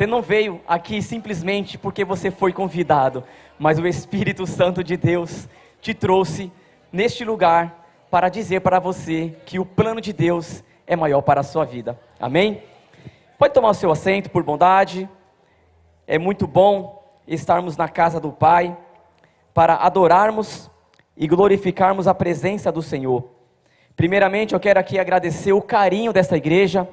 Você não veio aqui simplesmente porque você foi convidado, mas o Espírito Santo de Deus te trouxe neste lugar para dizer para você que o plano de Deus é maior para a sua vida. Amém? Pode tomar o seu assento por bondade. É muito bom estarmos na casa do Pai para adorarmos e glorificarmos a presença do Senhor. Primeiramente eu quero aqui agradecer o carinho dessa igreja,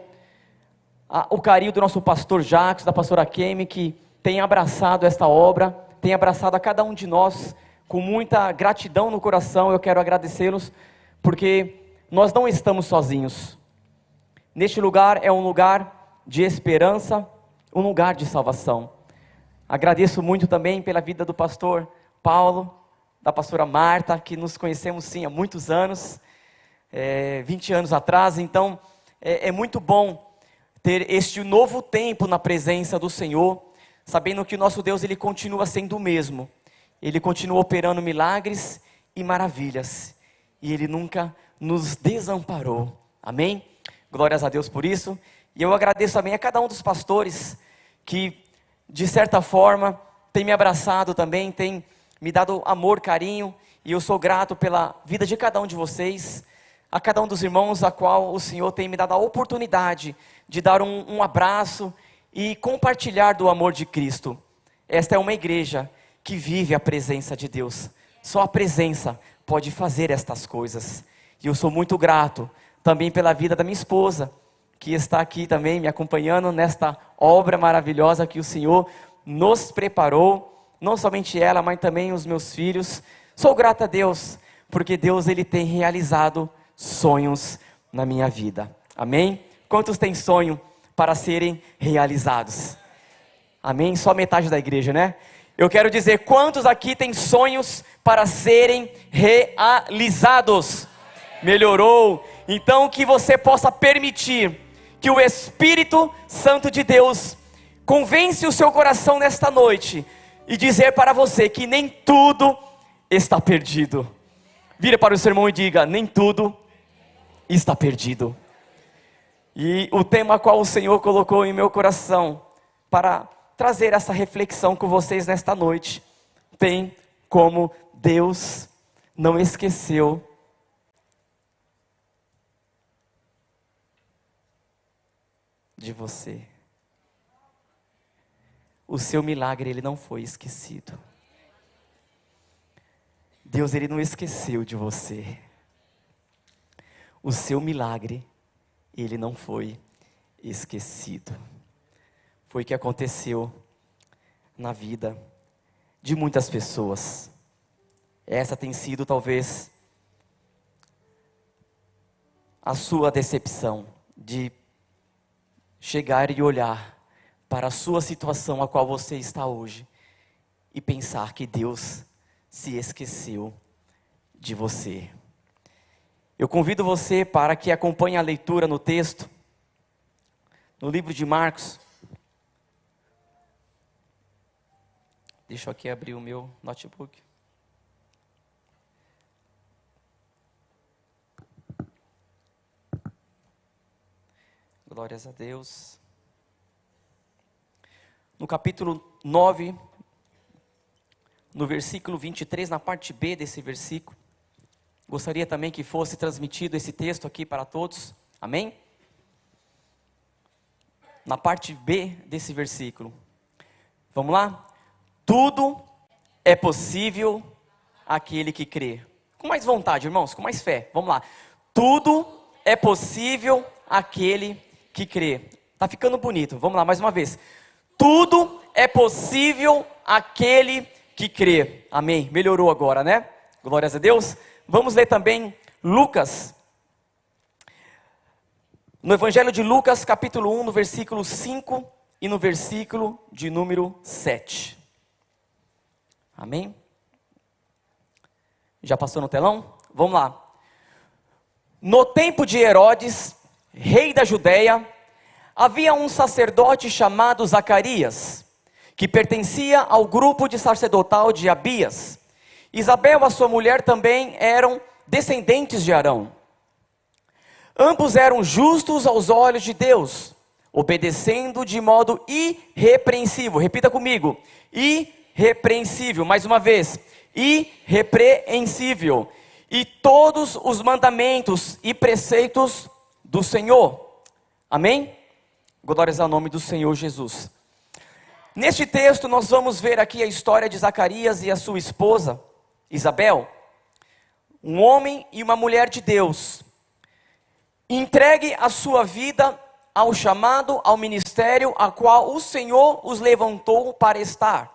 o carinho do nosso pastor Jacques, da pastora Kemi, que tem abraçado esta obra, tem abraçado a cada um de nós com muita gratidão no coração. Eu quero agradecê-los porque nós não estamos sozinhos. Neste lugar é um lugar de esperança, um lugar de salvação. Agradeço muito também pela vida do pastor Paulo, da pastora Marta, que nos conhecemos sim há muitos anos, 20 anos atrás. Então é muito bom ter este novo tempo na presença do Senhor, sabendo que o nosso Deus, Ele continua sendo o mesmo. Ele continua operando milagres e maravilhas, e Ele nunca nos desamparou. Amém? Glórias a Deus por isso. E eu agradeço também a cada um dos pastores que, de certa forma, tem me abraçado também, tem me dado amor, carinho, e eu sou grato pela vida de cada um de vocês, a cada um dos irmãos a qual o Senhor tem me dado a oportunidade de dar um abraço e compartilhar do amor de Cristo. Esta é uma igreja que vive a presença de Deus. Só a presença pode fazer estas coisas. E eu sou muito grato também pela vida da minha esposa, que está aqui também me acompanhando nesta obra maravilhosa que o Senhor nos preparou. Não somente ela, mas também os meus filhos. Sou grato a Deus, porque Deus, Ele tem realizado sonhos na minha vida. Amém? Quantos têm sonho para serem realizados? Amém? Só metade da igreja, né? Eu quero dizer, quantos aqui têm sonhos para serem realizados? Melhorou. Então que você possa permitir que o Espírito Santo de Deus convence o seu coração nesta noite e dizer para você que nem tudo está perdido. Vira para o seu irmão e diga: nem tudo está perdido. E o tema qual o Senhor colocou em meu coração para trazer essa reflexão com vocês nesta noite, tem como Deus não esqueceu de você. O seu milagre, ele não foi esquecido. Deus, Ele não esqueceu de você. O seu milagre, ele não foi esquecido. Foi o que aconteceu na vida de muitas pessoas. Essa tem sido talvez a sua decepção, de chegar e olhar para a sua situação a qual você está hoje e pensar que Deus se esqueceu de você. Eu convido você para que acompanhe a leitura no texto, no livro de Marcos. Deixa eu aqui abrir o meu notebook. Glórias a Deus. No capítulo 9, no versículo 23, na parte B desse versículo. Gostaria também que fosse transmitido esse texto aqui para todos. Amém? Na parte B desse versículo. Vamos lá? Tudo é possível àquele que crê. Com mais vontade, irmãos, com mais fé. Vamos lá. Tudo é possível àquele que crê. Tá ficando bonito. Vamos lá, mais uma vez. Tudo é possível àquele que crê. Amém. Melhorou agora, né? Glórias a Deus. Vamos ler também Lucas. No Evangelho de Lucas, capítulo 1, no versículo 5 e no versículo de número 7. Amém? Já passou no telão? Vamos lá. No tempo de Herodes, rei da Judeia, havia um sacerdote chamado Zacarias, que pertencia ao grupo de sacerdotal de Abias. Isabel, a sua mulher, também eram descendentes de Arão. Ambos eram justos aos olhos de Deus, obedecendo de modo irrepreensível. Repita comigo: irrepreensível. Mais uma vez: irrepreensível. E todos os mandamentos e preceitos do Senhor. Amém? Glórias ao nome do Senhor Jesus. Neste texto nós vamos ver aqui a história de Zacarias e a sua esposa, Isabel. Um homem e uma mulher de Deus. Entregue a sua vida ao chamado, ao ministério, a qual o Senhor os levantou para estar.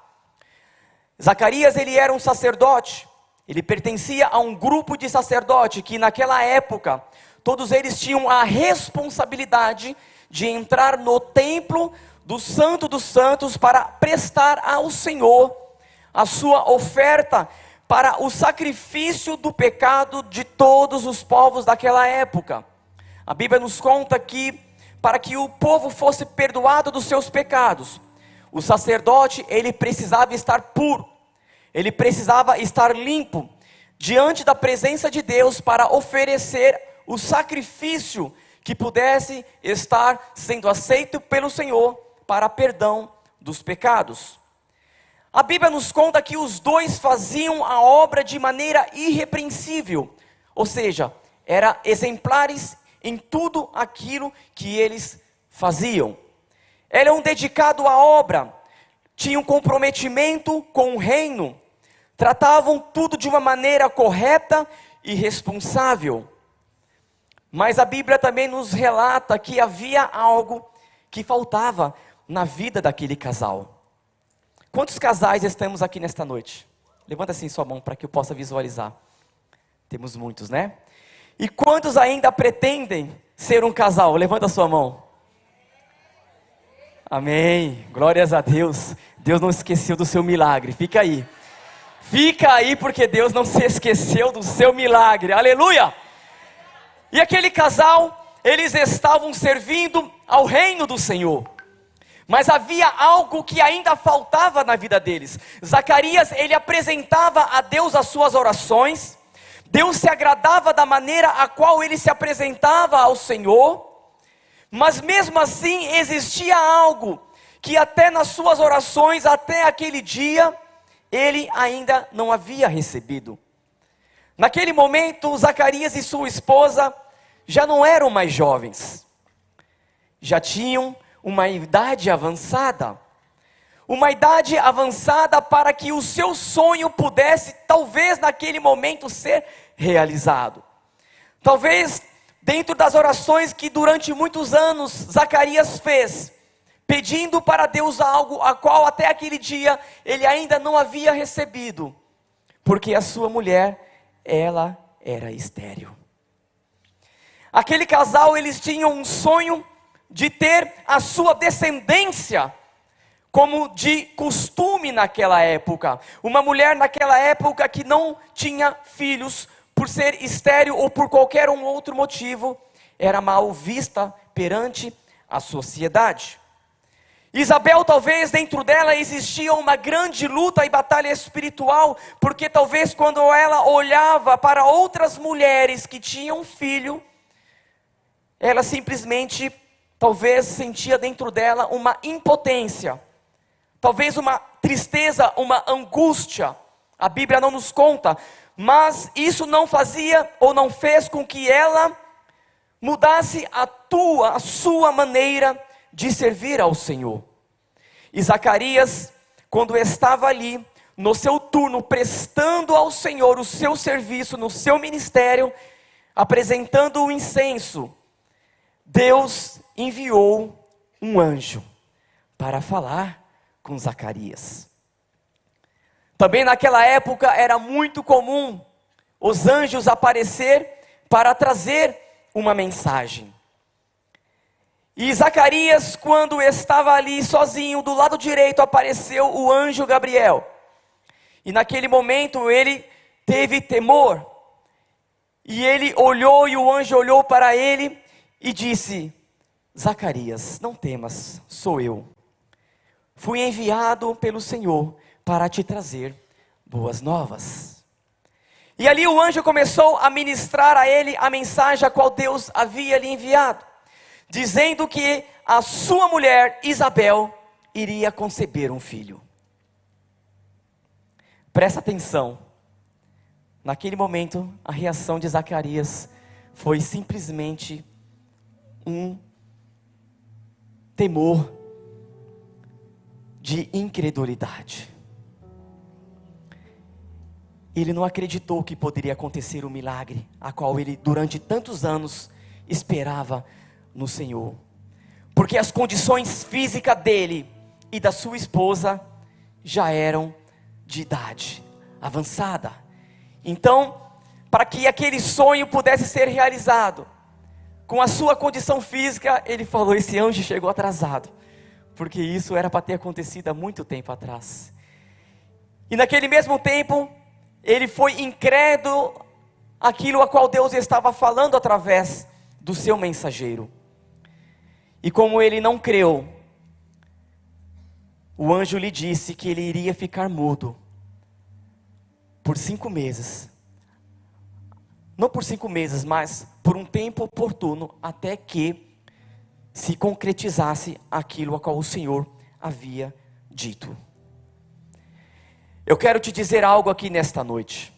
Zacarias, ele era um sacerdote. Ele pertencia a um grupo de sacerdotes que naquela época, todos eles tinham a responsabilidade de entrar no templo do Santo dos Santos para prestar ao Senhor a sua oferta para o sacrifício do pecado de todos os povos daquela época. A Bíblia nos conta que para que o povo fosse perdoado dos seus pecados, o sacerdote, ele precisava estar puro, ele precisava estar limpo diante da presença de Deus para oferecer o sacrifício que pudesse estar sendo aceito pelo Senhor para perdão dos pecados. A Bíblia nos conta que os dois faziam a obra de maneira irrepreensível, ou seja, eram exemplares em tudo aquilo que eles faziam. Eram dedicados à obra, tinham comprometimento com o reino, tratavam tudo de uma maneira correta e responsável. Mas a Bíblia também nos relata que havia algo que faltava na vida daquele casal. Quantos casais estamos aqui nesta noite? Levanta assim sua mão para que eu possa visualizar. Temos muitos, né? E quantos ainda pretendem ser um casal? Levanta sua mão. Amém. Glórias a Deus. Deus não esqueceu do seu milagre. Fica aí. Fica aí porque Deus não se esqueceu do seu milagre. Aleluia. E aquele casal, eles estavam servindo ao reino do Senhor. Mas havia algo que ainda faltava na vida deles. Zacarias, ele apresentava a Deus as suas orações. Deus se agradava da maneira a qual ele se apresentava ao Senhor. Mas mesmo assim existia algo que até nas suas orações, até aquele dia, ele ainda não havia recebido. Naquele momento, Zacarias e sua esposa já não eram mais jovens. Já tinham uma idade avançada. Uma idade avançada para que o seu sonho pudesse, talvez naquele momento, ser realizado. Talvez dentro das orações que durante muitos anos Zacarias fez, pedindo para Deus algo a qual até aquele dia ele ainda não havia recebido, porque a sua mulher, ela era estéril. Aquele casal, eles tinham um sonho de ter a sua descendência, como de costume naquela época. Uma mulher naquela época que não tinha filhos, por ser estéril ou por qualquer um outro motivo, era mal vista perante a sociedade. Isabel, talvez dentro dela existia uma grande luta e batalha espiritual, porque talvez quando ela olhava para outras mulheres que tinham filho, ela simplesmente, talvez sentia dentro dela uma impotência, talvez uma tristeza, uma angústia. A Bíblia não nos conta, mas isso não fazia ou não fez com que ela mudasse a sua maneira de servir ao Senhor. E Zacarias, quando estava ali, no seu turno, prestando ao Senhor o seu serviço, no seu ministério, apresentando o incenso, Deus enviou um anjo para falar com Zacarias. Também naquela época era muito comum os anjos aparecer para trazer uma mensagem. E Zacarias, quando estava ali sozinho, do lado direito apareceu o anjo Gabriel. E naquele momento ele teve temor. E ele olhou, e o anjo olhou para ele e disse: Zacarias, não temas, sou eu. Fui enviado pelo Senhor para te trazer boas novas. E ali o anjo começou a ministrar a ele a mensagem a qual Deus havia lhe enviado. dizendo que a sua mulher Isabel iria conceber um filho. Presta atenção, naquele momento a reação de Zacarias foi simplesmente um temor de incredulidade. Ele não acreditou que poderia acontecer um milagre, a qual ele durante tantos anos esperava no Senhor, porque as condições físicas dele e da sua esposa já eram de idade avançada. Então, para que aquele sonho pudesse ser realizado, com a sua condição física, ele falou: esse anjo chegou atrasado, porque isso era para ter acontecido há muito tempo atrás. E naquele mesmo tempo, ele foi incrédulo àquilo a qual Deus estava falando através do seu mensageiro. E como ele não creu, o anjo lhe disse que ele iria ficar mudo por 5 meses. Não por 5 meses, mas por um tempo oportuno, até que se concretizasse aquilo a qual o Senhor havia dito. Eu quero te dizer algo aqui nesta noite.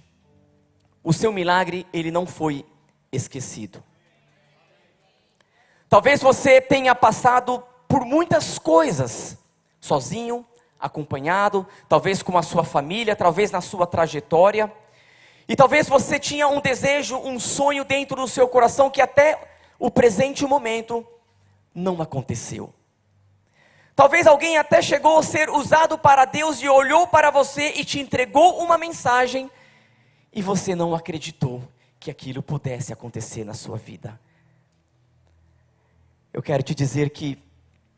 O seu milagre, ele não foi esquecido. Talvez você tenha passado por muitas coisas, sozinho, acompanhado, talvez com a sua família, talvez na sua trajetória. E talvez você tinha um desejo, um sonho dentro do seu coração que até o presente momento não aconteceu. Talvez alguém até chegou a ser usado para Deus e olhou para você e te entregou uma mensagem e você não acreditou que aquilo pudesse acontecer na sua vida. Eu quero te dizer que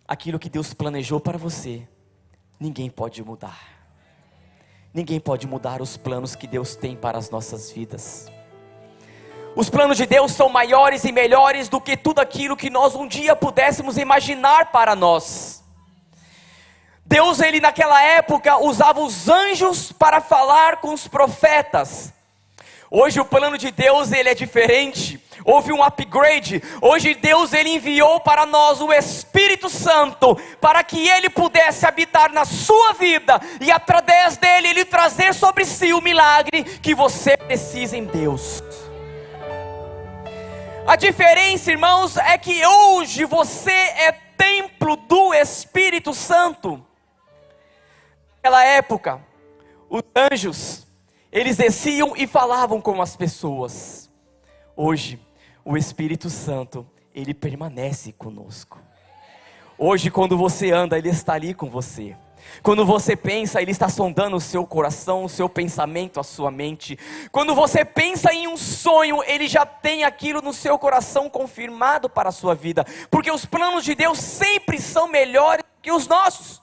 aquilo que Deus planejou para você, ninguém pode mudar. Ninguém pode mudar os planos que Deus tem para as nossas vidas. Os planos de Deus são maiores e melhores do que tudo aquilo que nós um dia pudéssemos imaginar para nós. Deus, ele naquela época usava os anjos para falar com os profetas. Hoje o plano de Deus, ele é diferente. Houve um upgrade. Hoje Deus, ele enviou para nós o Espírito Santo, para que ele pudesse habitar na sua vida, e através dele, ele trazer sobre si o milagre que você precisa em Deus. A diferença, irmãos, é que hoje você é templo do Espírito Santo. Naquela época, os anjos, eles desciam e falavam com as pessoas. Hoje, o Espírito Santo, ele permanece conosco. Hoje, quando você anda, ele está ali com você. Quando você pensa, ele está sondando o seu coração, o seu pensamento, a sua mente. Quando você pensa em um sonho, ele já tem aquilo no seu coração confirmado para a sua vida. Porque os planos de Deus sempre são melhores que os nossos.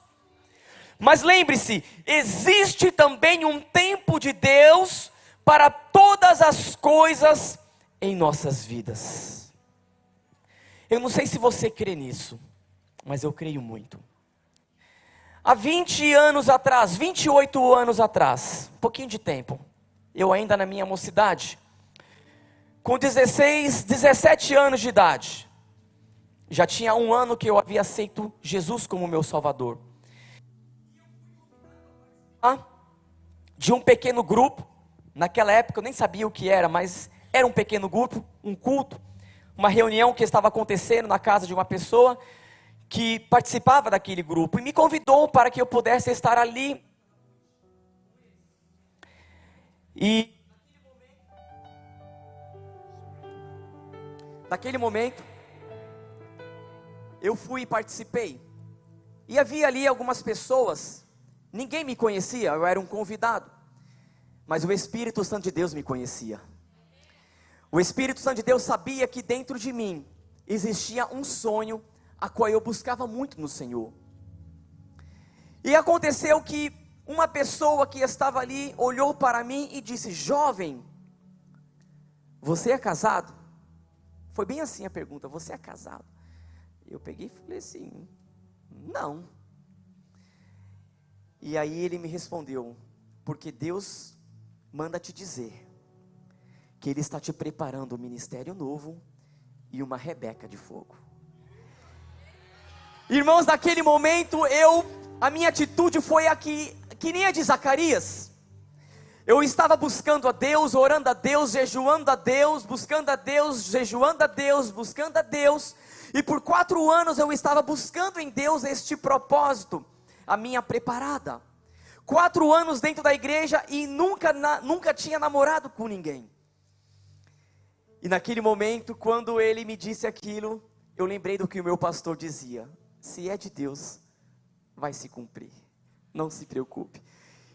Mas lembre-se, existe também um tempo de Deus para todas as coisas em nossas vidas. Eu não sei se você crê nisso, mas eu creio muito. Há 20 anos atrás, 28 anos atrás, um pouquinho de tempo, eu ainda na minha mocidade, com 16, 17 anos de idade, já tinha um ano que eu havia aceito Jesus como meu Salvador. De um pequeno grupo, naquela época eu nem sabia o que era, mas era um pequeno grupo, um culto, uma reunião que estava acontecendo na casa de uma pessoa que participava daquele grupo, e me convidou para que eu pudesse estar ali. E naquele momento, eu fui e participei, e havia ali algumas pessoas. Ninguém me conhecia, eu era um convidado, mas o Espírito Santo de Deus me conhecia. O Espírito Santo de Deus sabia que dentro de mim existia um sonho, a qual eu buscava muito no Senhor. E aconteceu que uma pessoa que estava ali olhou para mim e disse: jovem, você é casado? Foi bem assim a pergunta: você é casado? Eu peguei e falei assim: não. E aí ele me respondeu: porque Deus manda te dizer que Ele está te preparando um ministério novo e uma Rebeca de fogo. Irmãos, naquele momento a minha atitude foi que nem a de Zacarias. Eu estava buscando a Deus, orando a Deus, jejuando a Deus, buscando a Deus, jejuando a Deus, buscando a Deus. E por 4 anos eu estava buscando em Deus este propósito, a minha preparada. 4 anos dentro da igreja e nunca tinha namorado com ninguém. E naquele momento, quando ele me disse aquilo, eu lembrei do que o meu pastor dizia: se é de Deus, vai se cumprir, não se preocupe.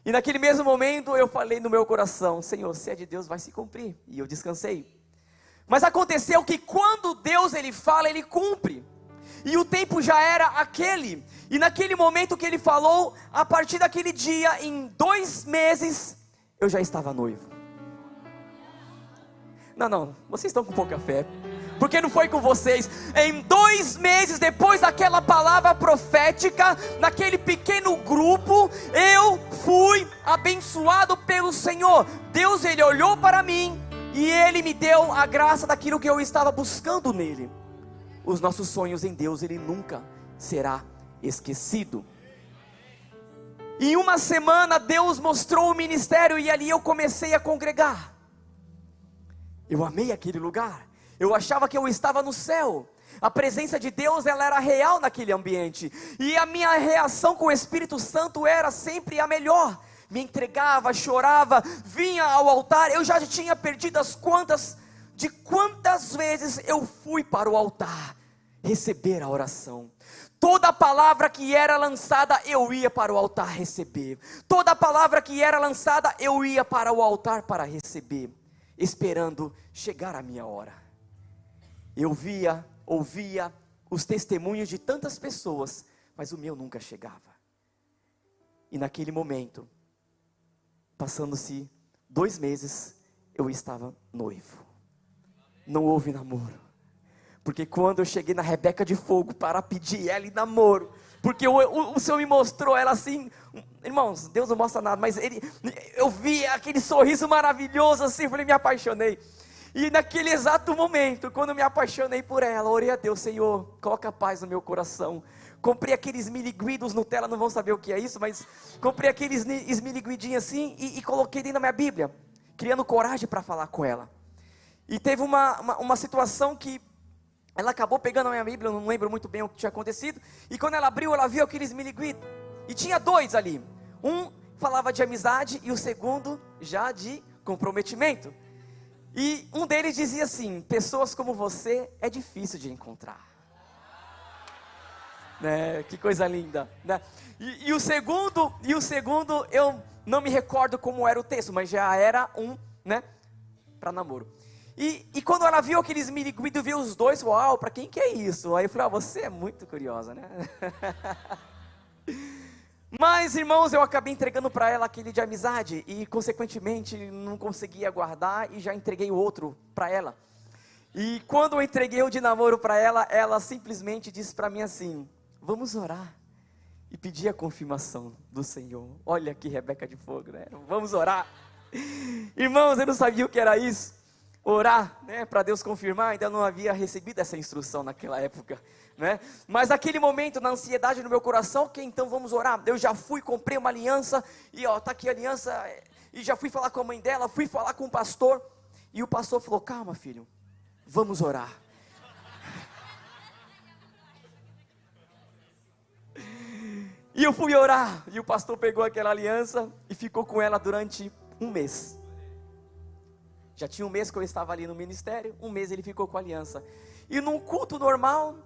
E naquele mesmo momento eu falei no meu coração: Senhor, se é de Deus vai se cumprir. E eu descansei. Mas aconteceu que quando Deus ele fala, ele cumpre. E o tempo já era aquele. E naquele momento que ele falou, a partir daquele dia, em 2 meses, eu já estava noivo. Não, vocês estão com pouca fé. Porque não foi com vocês. Em 2 meses depois daquela palavra profética, naquele pequeno grupo, eu fui abençoado pelo Senhor. Deus ele olhou para mim e ele me deu a graça daquilo que eu estava buscando nele. Os nossos sonhos em Deus, ele nunca será esquecido. Em uma semana Deus mostrou o ministério e ali eu comecei a congregar. Eu amei aquele lugar. Eu achava que eu estava no céu. A presença de Deus, ela era real naquele ambiente. E a minha reação com o Espírito Santo era sempre a melhor. Me entregava, chorava, vinha ao altar. Eu já tinha perdido as contas de quantas vezes eu fui para o altar receber a oração. Toda palavra que era lançada, eu ia para o altar receber. Toda palavra que era lançada, eu ia para o altar para receber, esperando chegar a minha hora. Eu ouvia os testemunhos de tantas pessoas, mas o meu nunca chegava. E naquele momento, passando-se 2 meses, eu estava noivo. Não houve namoro. Porque quando eu cheguei na Rebeca de Fogo para pedir ela em namoro, porque o Senhor me mostrou ela assim, irmãos, Deus não mostra nada, mas eu vi aquele sorriso maravilhoso assim, eu falei, me apaixonei. E naquele exato momento, quando eu me apaixonei por ela, orei a Deus: Senhor, coloca paz no meu coração. Comprei aqueles miliguidos Nutella, não vão saber o que é isso, mas comprei aqueles miliguidinhos assim e coloquei dentro da minha Bíblia, criando coragem para falar com ela. E teve uma situação que ela acabou pegando a minha Bíblia, eu não lembro muito bem o que tinha acontecido, e quando ela abriu, ela viu aqueles miliguidos, e tinha 2 ali, um falava de amizade, e o segundo já de comprometimento, e um deles dizia assim: pessoas como você é difícil de encontrar, né? Que coisa linda, né? E o segundo, eu não me recordo como era o texto, mas já era né, para namoro. E quando ela viu aqueles miliguidos, viu os 2, uau, para quem que é isso? Aí eu falei: você é muito curiosa, né? Mas, irmãos, eu acabei entregando para ela aquele de amizade e, consequentemente, não conseguia guardar e já entreguei o outro para ela. E quando eu entreguei o de namoro para ela, ela simplesmente disse para mim assim: vamos orar e pedir a confirmação do Senhor. Olha que Rebeca de Fogo, né? Vamos orar. Irmãos, eu não sabia o que era isso. Orar, né, para Deus confirmar. Ainda não havia recebido essa instrução naquela época, né? Mas naquele momento, na ansiedade no meu coração, ok, então vamos orar. Eu já fui, comprei uma aliança, e ó, tá aqui a aliança, e já fui falar com a mãe dela, fui falar com o pastor, e o pastor falou: calma, filho, vamos orar. E eu fui orar, e o pastor pegou aquela aliança e ficou com ela durante 1 mês. Já tinha 1 mês que eu estava ali no ministério, 1 mês ele ficou com a aliança. E num culto normal,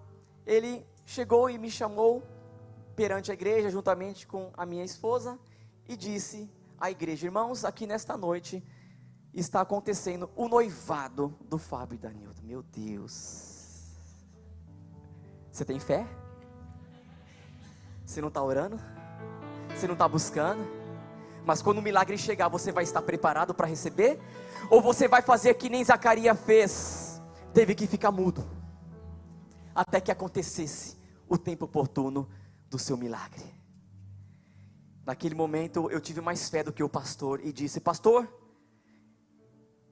ele chegou e me chamou perante a igreja, juntamente com a minha esposa, e disse à igreja: irmãos, aqui nesta noite está acontecendo o noivado do Fábio e da Nilda. Meu Deus, você tem fé? Você não está orando? Você não está buscando? Mas quando o milagre chegar, você vai estar preparado para receber? Ou você vai fazer que nem Zacarias fez, teve que ficar mudo até que acontecesse o tempo oportuno do seu milagre? Naquele momento eu tive mais fé do que o pastor e disse: pastor,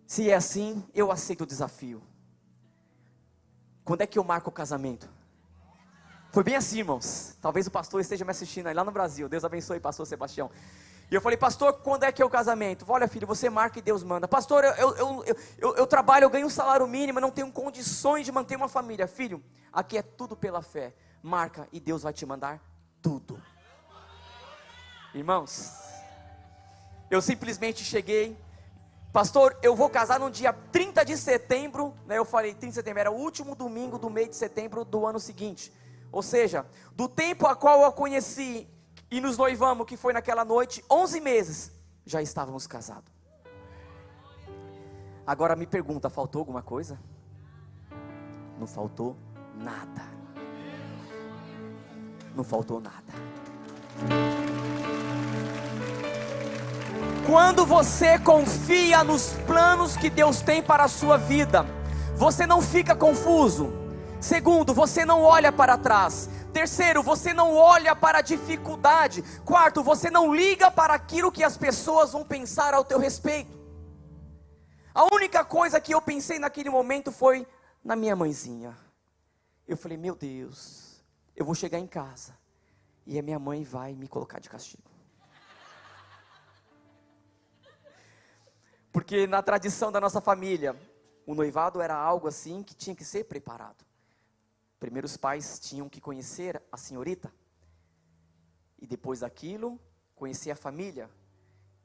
se é assim, eu aceito o desafio. Quando é que eu marco o casamento? Foi bem assim, irmãos. Talvez o pastor esteja me assistindo aí lá no Brasil. Deus abençoe, pastor Sebastião. E eu falei, pastor, quando é que é o casamento? Olha, filho, você marca e Deus manda. Pastor, eu trabalho, eu ganho um salário mínimo, não tenho condições de manter uma família. Filho, aqui é tudo pela fé. Marca e Deus vai te mandar tudo. Irmãos, eu simplesmente cheguei. Pastor, eu vou casar no dia 30 de setembro. Né, eu falei, 30 de setembro, era o último domingo do mês de setembro do ano seguinte. Ou seja, do tempo a qual eu a conheci e nos noivamos, que foi naquela noite, 11 meses, já estávamos casados. Agora me pergunta, faltou alguma coisa? Não faltou nada. Não faltou nada. Quando você confia nos planos que Deus tem para a sua vida, você não fica confuso. Segundo, você não olha para trás. Terceiro, você não olha para a dificuldade. Quarto, você não liga para aquilo que as pessoas vão pensar ao teu respeito. A única coisa que eu pensei naquele momento foi na minha mãezinha. Eu falei, meu Deus, eu vou chegar em casa e a minha mãe vai me colocar de castigo. Porque na tradição da nossa família, o noivado era algo assim que tinha que ser preparado. Primeiro os pais tinham que conhecer a senhorita, e depois daquilo, conhecer a família,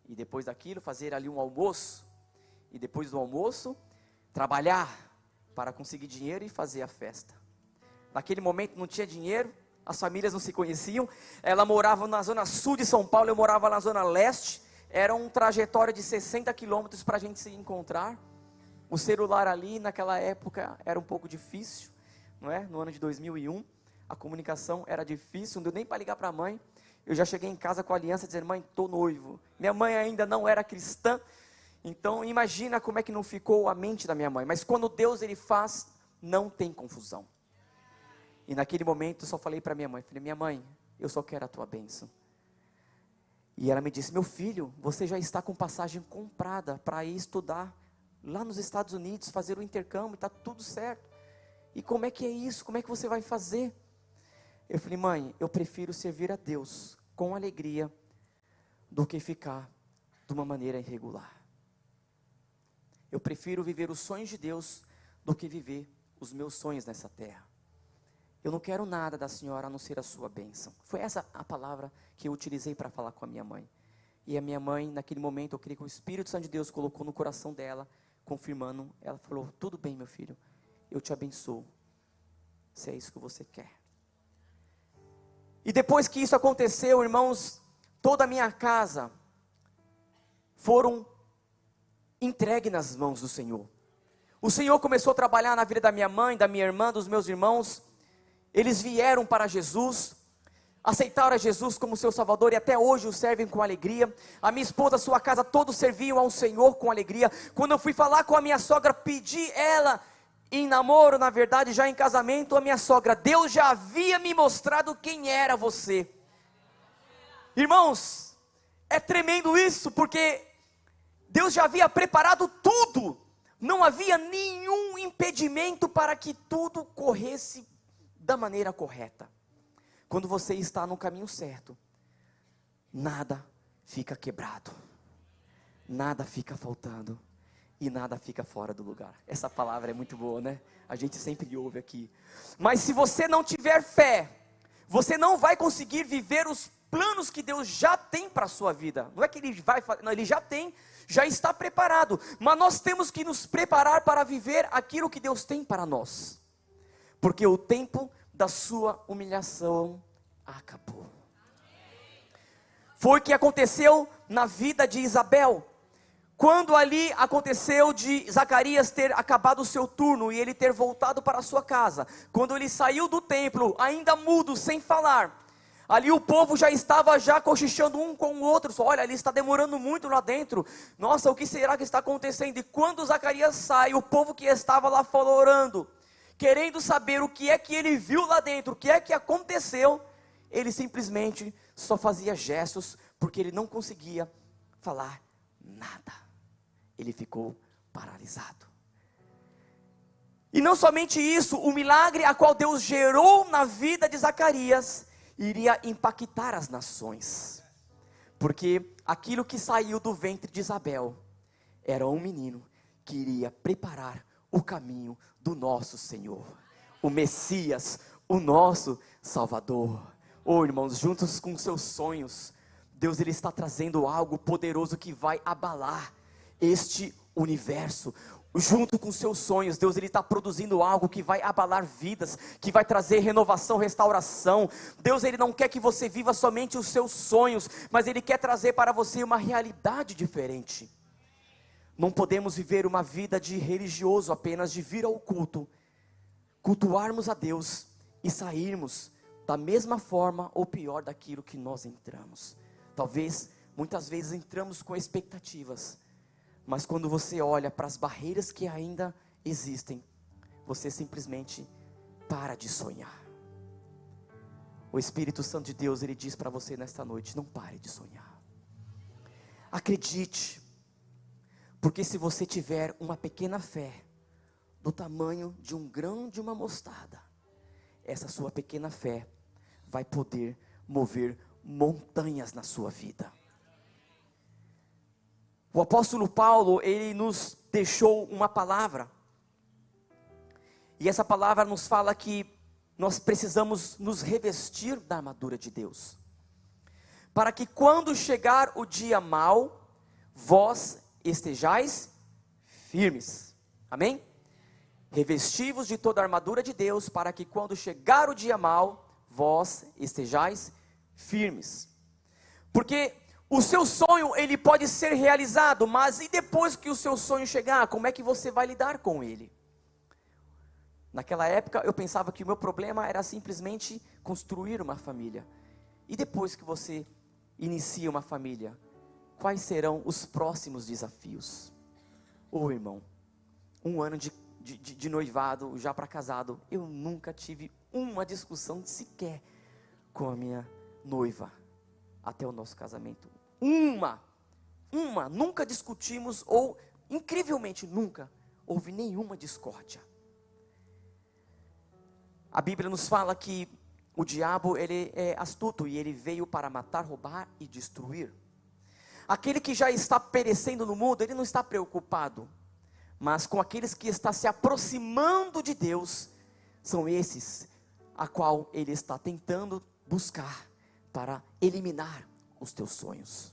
e depois daquilo, fazer ali um almoço, e depois do almoço, trabalhar para conseguir dinheiro e fazer a festa. Naquele momento não tinha dinheiro, as famílias não se conheciam, ela morava na zona sul de São Paulo, eu morava na zona leste, era um trajetório de 60 quilômetros para a gente se encontrar. O celular ali naquela época era um pouco difícil, não é? No ano de 2001, a comunicação era difícil, não deu nem para ligar para a mãe. Eu já cheguei em casa com a aliança dizendo, mãe, estou noivo. Minha mãe ainda não era cristã, então imagina como é que não ficou a mente da minha mãe. Mas quando Deus ele faz, não tem confusão. E naquele momento eu só falei para minha mãe, falei, minha mãe, eu só quero a tua bênção. E ela me disse, meu filho, você já está com passagem comprada para ir estudar lá nos Estados Unidos, fazer o intercâmbio, está tudo certo. E como é que é isso? Como é que você vai fazer? Eu falei, mãe, eu prefiro servir a Deus com alegria do que ficar de uma maneira irregular. Eu prefiro viver os sonhos de Deus do que viver os meus sonhos nessa terra. Eu não quero nada da senhora a não ser a sua bênção. Foi essa a palavra que eu utilizei para falar com a minha mãe. E a minha mãe, naquele momento, eu creio que o Espírito Santo de Deus colocou no coração dela, confirmando, ela falou, tudo bem meu filho, eu te abençoo, se é isso que você quer. E depois que isso aconteceu, irmãos, toda a minha casa foram entregue nas mãos do Senhor. O Senhor começou a trabalhar na vida da minha mãe, da minha irmã, dos meus irmãos. Eles vieram para Jesus, aceitaram a Jesus como seu Salvador e até hoje o servem com alegria. A minha esposa, a sua casa, todos serviam ao Senhor com alegria. Quando eu fui falar com a minha sogra, pedi ela em namoro, na verdade já em casamento, a minha sogra, Deus já havia me mostrado quem era você. Irmãos, é tremendo isso, porque Deus já havia preparado tudo, não havia nenhum impedimento para que tudo corresse da maneira correta. Quando você está no caminho certo, nada fica quebrado, nada fica faltando, e nada fica fora do lugar. Essa palavra é muito boa, né? A gente sempre ouve aqui. Mas se você não tiver fé, você não vai conseguir viver os planos que Deus já tem para a sua vida. Não é que Ele vai fazer, não, Ele já tem, já está preparado. Mas nós temos que nos preparar para viver aquilo que Deus tem para nós. Porque o tempo da sua humilhação acabou. Foi o que aconteceu na vida de Isabel. Quando ali aconteceu de Zacarias ter acabado o seu turno e ele ter voltado para a sua casa, quando ele saiu do templo, ainda mudo, sem falar, ali o povo já estava cochichando um com o outro, olha, ele está demorando muito lá dentro, nossa, o que será que está acontecendo? E quando Zacarias sai, o povo que estava lá fora orando, querendo saber o que é que ele viu lá dentro, o que é que aconteceu, ele simplesmente só fazia gestos, porque ele não conseguia falar nada. Ele ficou paralisado. E não somente isso, o milagre a qual Deus gerou na vida de Zacarias iria impactar as nações. Porque aquilo que saiu do ventre de Isabel era um menino que iria preparar o caminho do nosso Senhor, o Messias, o nosso Salvador. Oh, irmãos, juntos com seus sonhos, Deus ele está trazendo algo poderoso que vai abalar este universo. Junto com seus sonhos, Deus ele está produzindo algo que vai abalar vidas, que vai trazer renovação, restauração. Deus ele não quer que você viva somente os seus sonhos, mas ele quer trazer para você uma realidade diferente. Não podemos viver uma vida de religioso, apenas de vir ao culto, cultuarmos a Deus e sairmos da mesma forma ou pior daquilo que nós entramos. Talvez, muitas vezes entramos com expectativas, mas quando você olha para as barreiras que ainda existem, você simplesmente para de sonhar. O Espírito Santo de Deus, ele diz para você nesta noite: não pare de sonhar. Acredite, porque se você tiver uma pequena fé, do tamanho de um grão de uma mostarda, essa sua pequena fé vai poder mover montanhas na sua vida. O apóstolo Paulo, ele nos deixou uma palavra, e essa palavra nos fala que nós precisamos nos revestir da armadura de Deus, para que quando chegar o dia mau, vós estejais firmes. Amém? Revesti-vos de toda a armadura de Deus, para que quando chegar o dia mau, vós estejais firmes. Porque o seu sonho, ele pode ser realizado, mas e depois que o seu sonho chegar, como é que você vai lidar com ele? Naquela época eu pensava que o meu problema era simplesmente construir uma família. E depois que você inicia uma família, quais serão os próximos desafios? Ô irmão, um ano de noivado, já para casado, eu nunca tive uma discussão sequer com a minha noiva, até o nosso casamento. Nunca discutimos, ou incrivelmente nunca houve nenhuma discórdia. A Bíblia nos fala que o diabo, ele é astuto, e ele veio para matar, roubar e destruir. Aquele que já está perecendo no mundo, ele não está preocupado, mas com aqueles que estão se aproximando de Deus, são esses a qual ele está tentando buscar para eliminar os teus sonhos.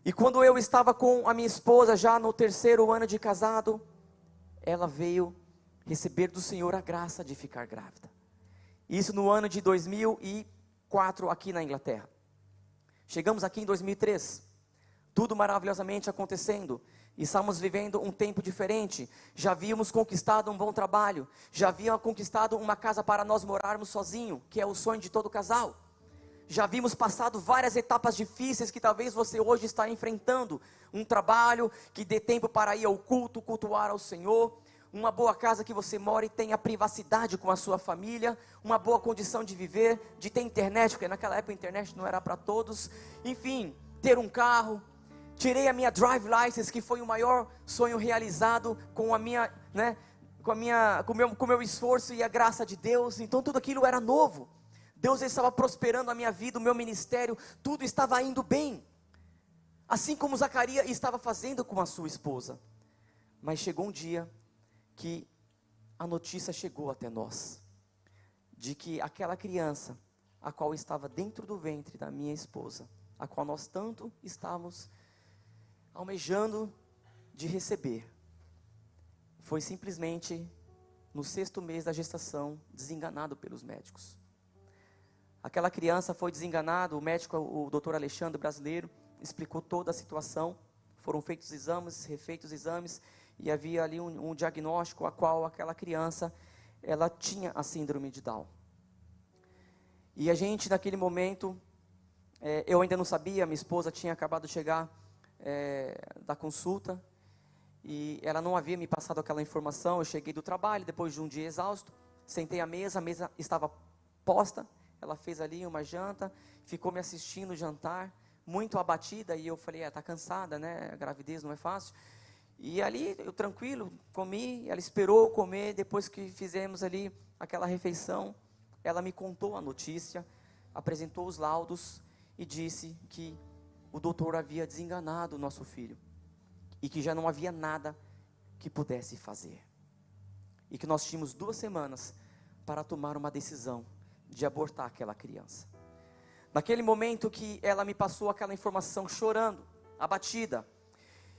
E quando eu estava com a minha esposa, já no 3º ano de casado, ela veio receber do Senhor a graça de ficar grávida. Isso no ano de 2004, aqui na Inglaterra. Chegamos aqui em 2003, tudo maravilhosamente acontecendo, e estamos vivendo um tempo diferente. Já havíamos conquistado um bom trabalho, já havíamos conquistado uma casa para nós morarmos sozinhos, que é o sonho de todo casal. Já havíamos passado várias etapas difíceis que talvez você hoje está enfrentando. Um trabalho que dê tempo para ir ao culto, cultuar ao Senhor. Uma boa casa que você mora e tenha privacidade com a sua família. Uma boa condição de viver, de ter internet, porque naquela época a internet não era para todos. Enfim, ter um carro. Tirei a minha drive license, que foi o maior sonho realizado com a minha, com o meu esforço e a graça de Deus. Então tudo aquilo era novo. Deus estava prosperando a minha vida, o meu ministério, tudo estava indo bem. Assim como Zacarias estava fazendo com a sua esposa. Mas chegou um dia que a notícia chegou até nós, de que aquela criança, a qual estava dentro do ventre da minha esposa, a qual nós tanto estávamos almejando de receber, foi simplesmente no 6º mês da gestação, desenganado pelos médicos. Aquela criança foi desenganada, o médico, o doutor Alexandre brasileiro, explicou toda a situação. Foram feitos exames, refeitos exames, e havia ali um diagnóstico a qual aquela criança, ela tinha a síndrome de Down. E a gente naquele momento, eu ainda não sabia, minha esposa tinha acabado de chegar da consulta, e ela não havia me passado aquela informação. Eu cheguei do trabalho, depois de um dia exausto, sentei à mesa, a mesa estava posta, ela fez ali uma janta, ficou me assistindo jantar, muito abatida, e eu falei, está cansada, né, a gravidez não é fácil. E ali, eu tranquilo, comi, ela esperou comer, depois que fizemos ali aquela refeição, ela me contou a notícia, apresentou os laudos e disse que o doutor havia desenganado o nosso filho, e que já não havia nada que pudesse fazer, e que nós tínhamos 2 semanas para tomar uma decisão de abortar aquela criança. Naquele momento que ela me passou aquela informação, chorando, abatida,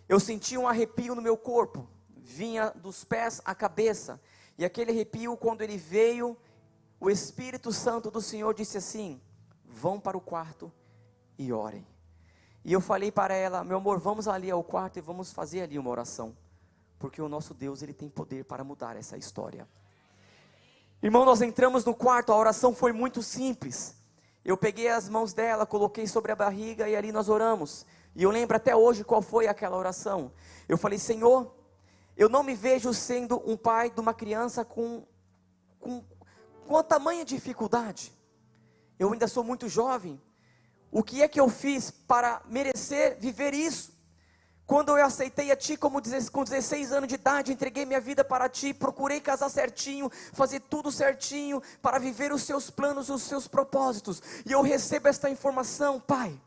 eu senti um arrepio no meu corpo, vinha dos pés à cabeça, e aquele arrepio, quando ele veio, o Espírito Santo do Senhor disse assim: vão para o quarto e orem. E eu falei para ela: meu amor, vamos ali ao quarto e vamos fazer ali uma oração, porque o nosso Deus, Ele tem poder para mudar essa história. Irmão, nós entramos no quarto, a oração foi muito simples. Eu peguei as mãos dela, coloquei sobre a barriga e ali nós oramos. E eu lembro até hoje qual foi aquela oração. Eu falei: Senhor, eu não me vejo sendo um pai de uma criança com a tamanha dificuldade. Eu ainda sou muito jovem. O que é que eu fiz para merecer viver isso? Quando eu aceitei a Ti com 16 anos de idade, entreguei minha vida para Ti, procurei casar certinho, fazer tudo certinho, para viver os Seus planos, os Seus propósitos. E eu recebo esta informação: Pai,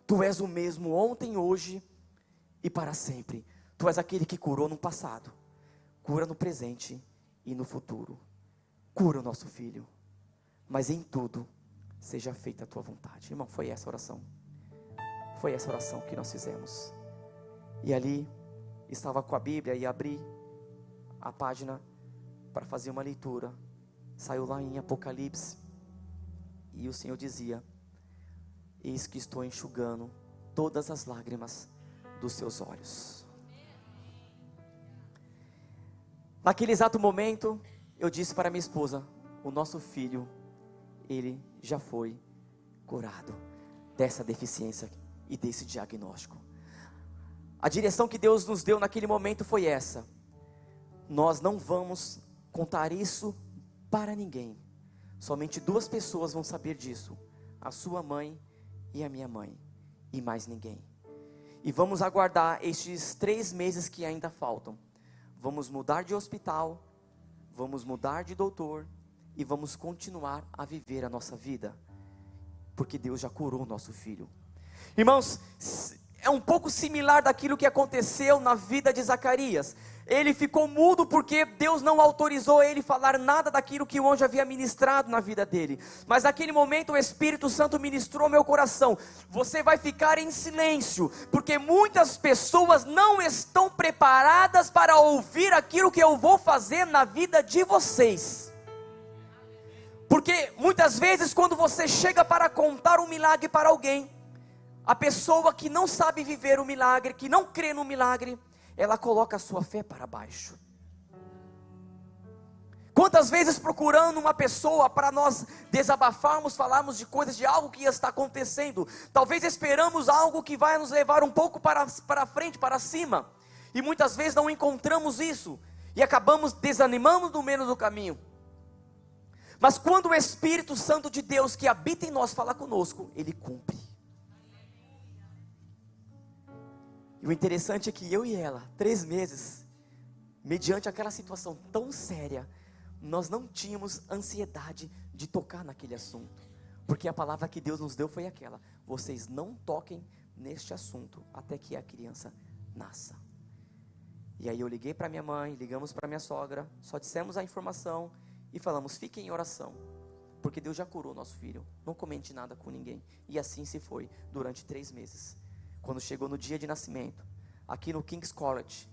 Tu és o mesmo ontem, hoje e para sempre. Tu és aquele que curou no passado, cura no presente e no futuro. Cura o nosso filho, mas em tudo seja feita a Tua vontade. Irmão, foi essa oração. Foi essa oração que nós fizemos. E ali estava com a Bíblia e abri a página para fazer uma leitura. Saiu lá em Apocalipse e o Senhor dizia: eis que estou enxugando todas as lágrimas dos seus olhos. Naquele exato momento, eu disse para minha esposa: o nosso filho, ele já foi curado dessa deficiência e desse diagnóstico. A direção que Deus nos deu naquele momento foi essa: nós não vamos contar isso para ninguém, somente 2 pessoas vão saber disso, a sua mãe e a minha mãe, e mais ninguém. E vamos aguardar estes 3 meses que ainda faltam. Vamos mudar de hospital, vamos mudar de doutor, e vamos continuar a viver a nossa vida, porque Deus já curou o nosso filho. Irmãos, é um pouco similar daquilo que aconteceu na vida de Zacarias. Ele ficou mudo porque Deus não autorizou ele falar nada daquilo que o anjo havia ministrado na vida dele. Mas naquele momento o Espírito Santo ministrou meu coração: você vai ficar em silêncio, porque muitas pessoas não estão preparadas para ouvir aquilo que eu vou fazer na vida de vocês. Porque muitas vezes quando você chega para contar um milagre para alguém, a pessoa que não sabe viver o milagre, que não crê no milagre, ela coloca a sua fé para baixo. Quantas vezes procurando uma pessoa para nós desabafarmos, falarmos de coisas, de algo que está acontecendo, talvez esperamos algo que vai nos levar um pouco para frente, para cima, e muitas vezes não encontramos isso, e acabamos desanimando no meio do caminho. Mas quando o Espírito Santo de Deus que habita em nós fala conosco, Ele cumpre. E o interessante é que eu e ela, 3 meses, mediante aquela situação tão séria, nós não tínhamos ansiedade de tocar naquele assunto, porque a palavra que Deus nos deu foi aquela: vocês não toquem neste assunto até que a criança nasça. E aí eu liguei para minha mãe, ligamos para minha sogra, só dissemos a informação e falamos: fiquem em oração, porque Deus já curou nosso filho, não comente nada com ninguém. E assim se foi durante 3 meses. Quando chegou no dia de nascimento, aqui no King's College,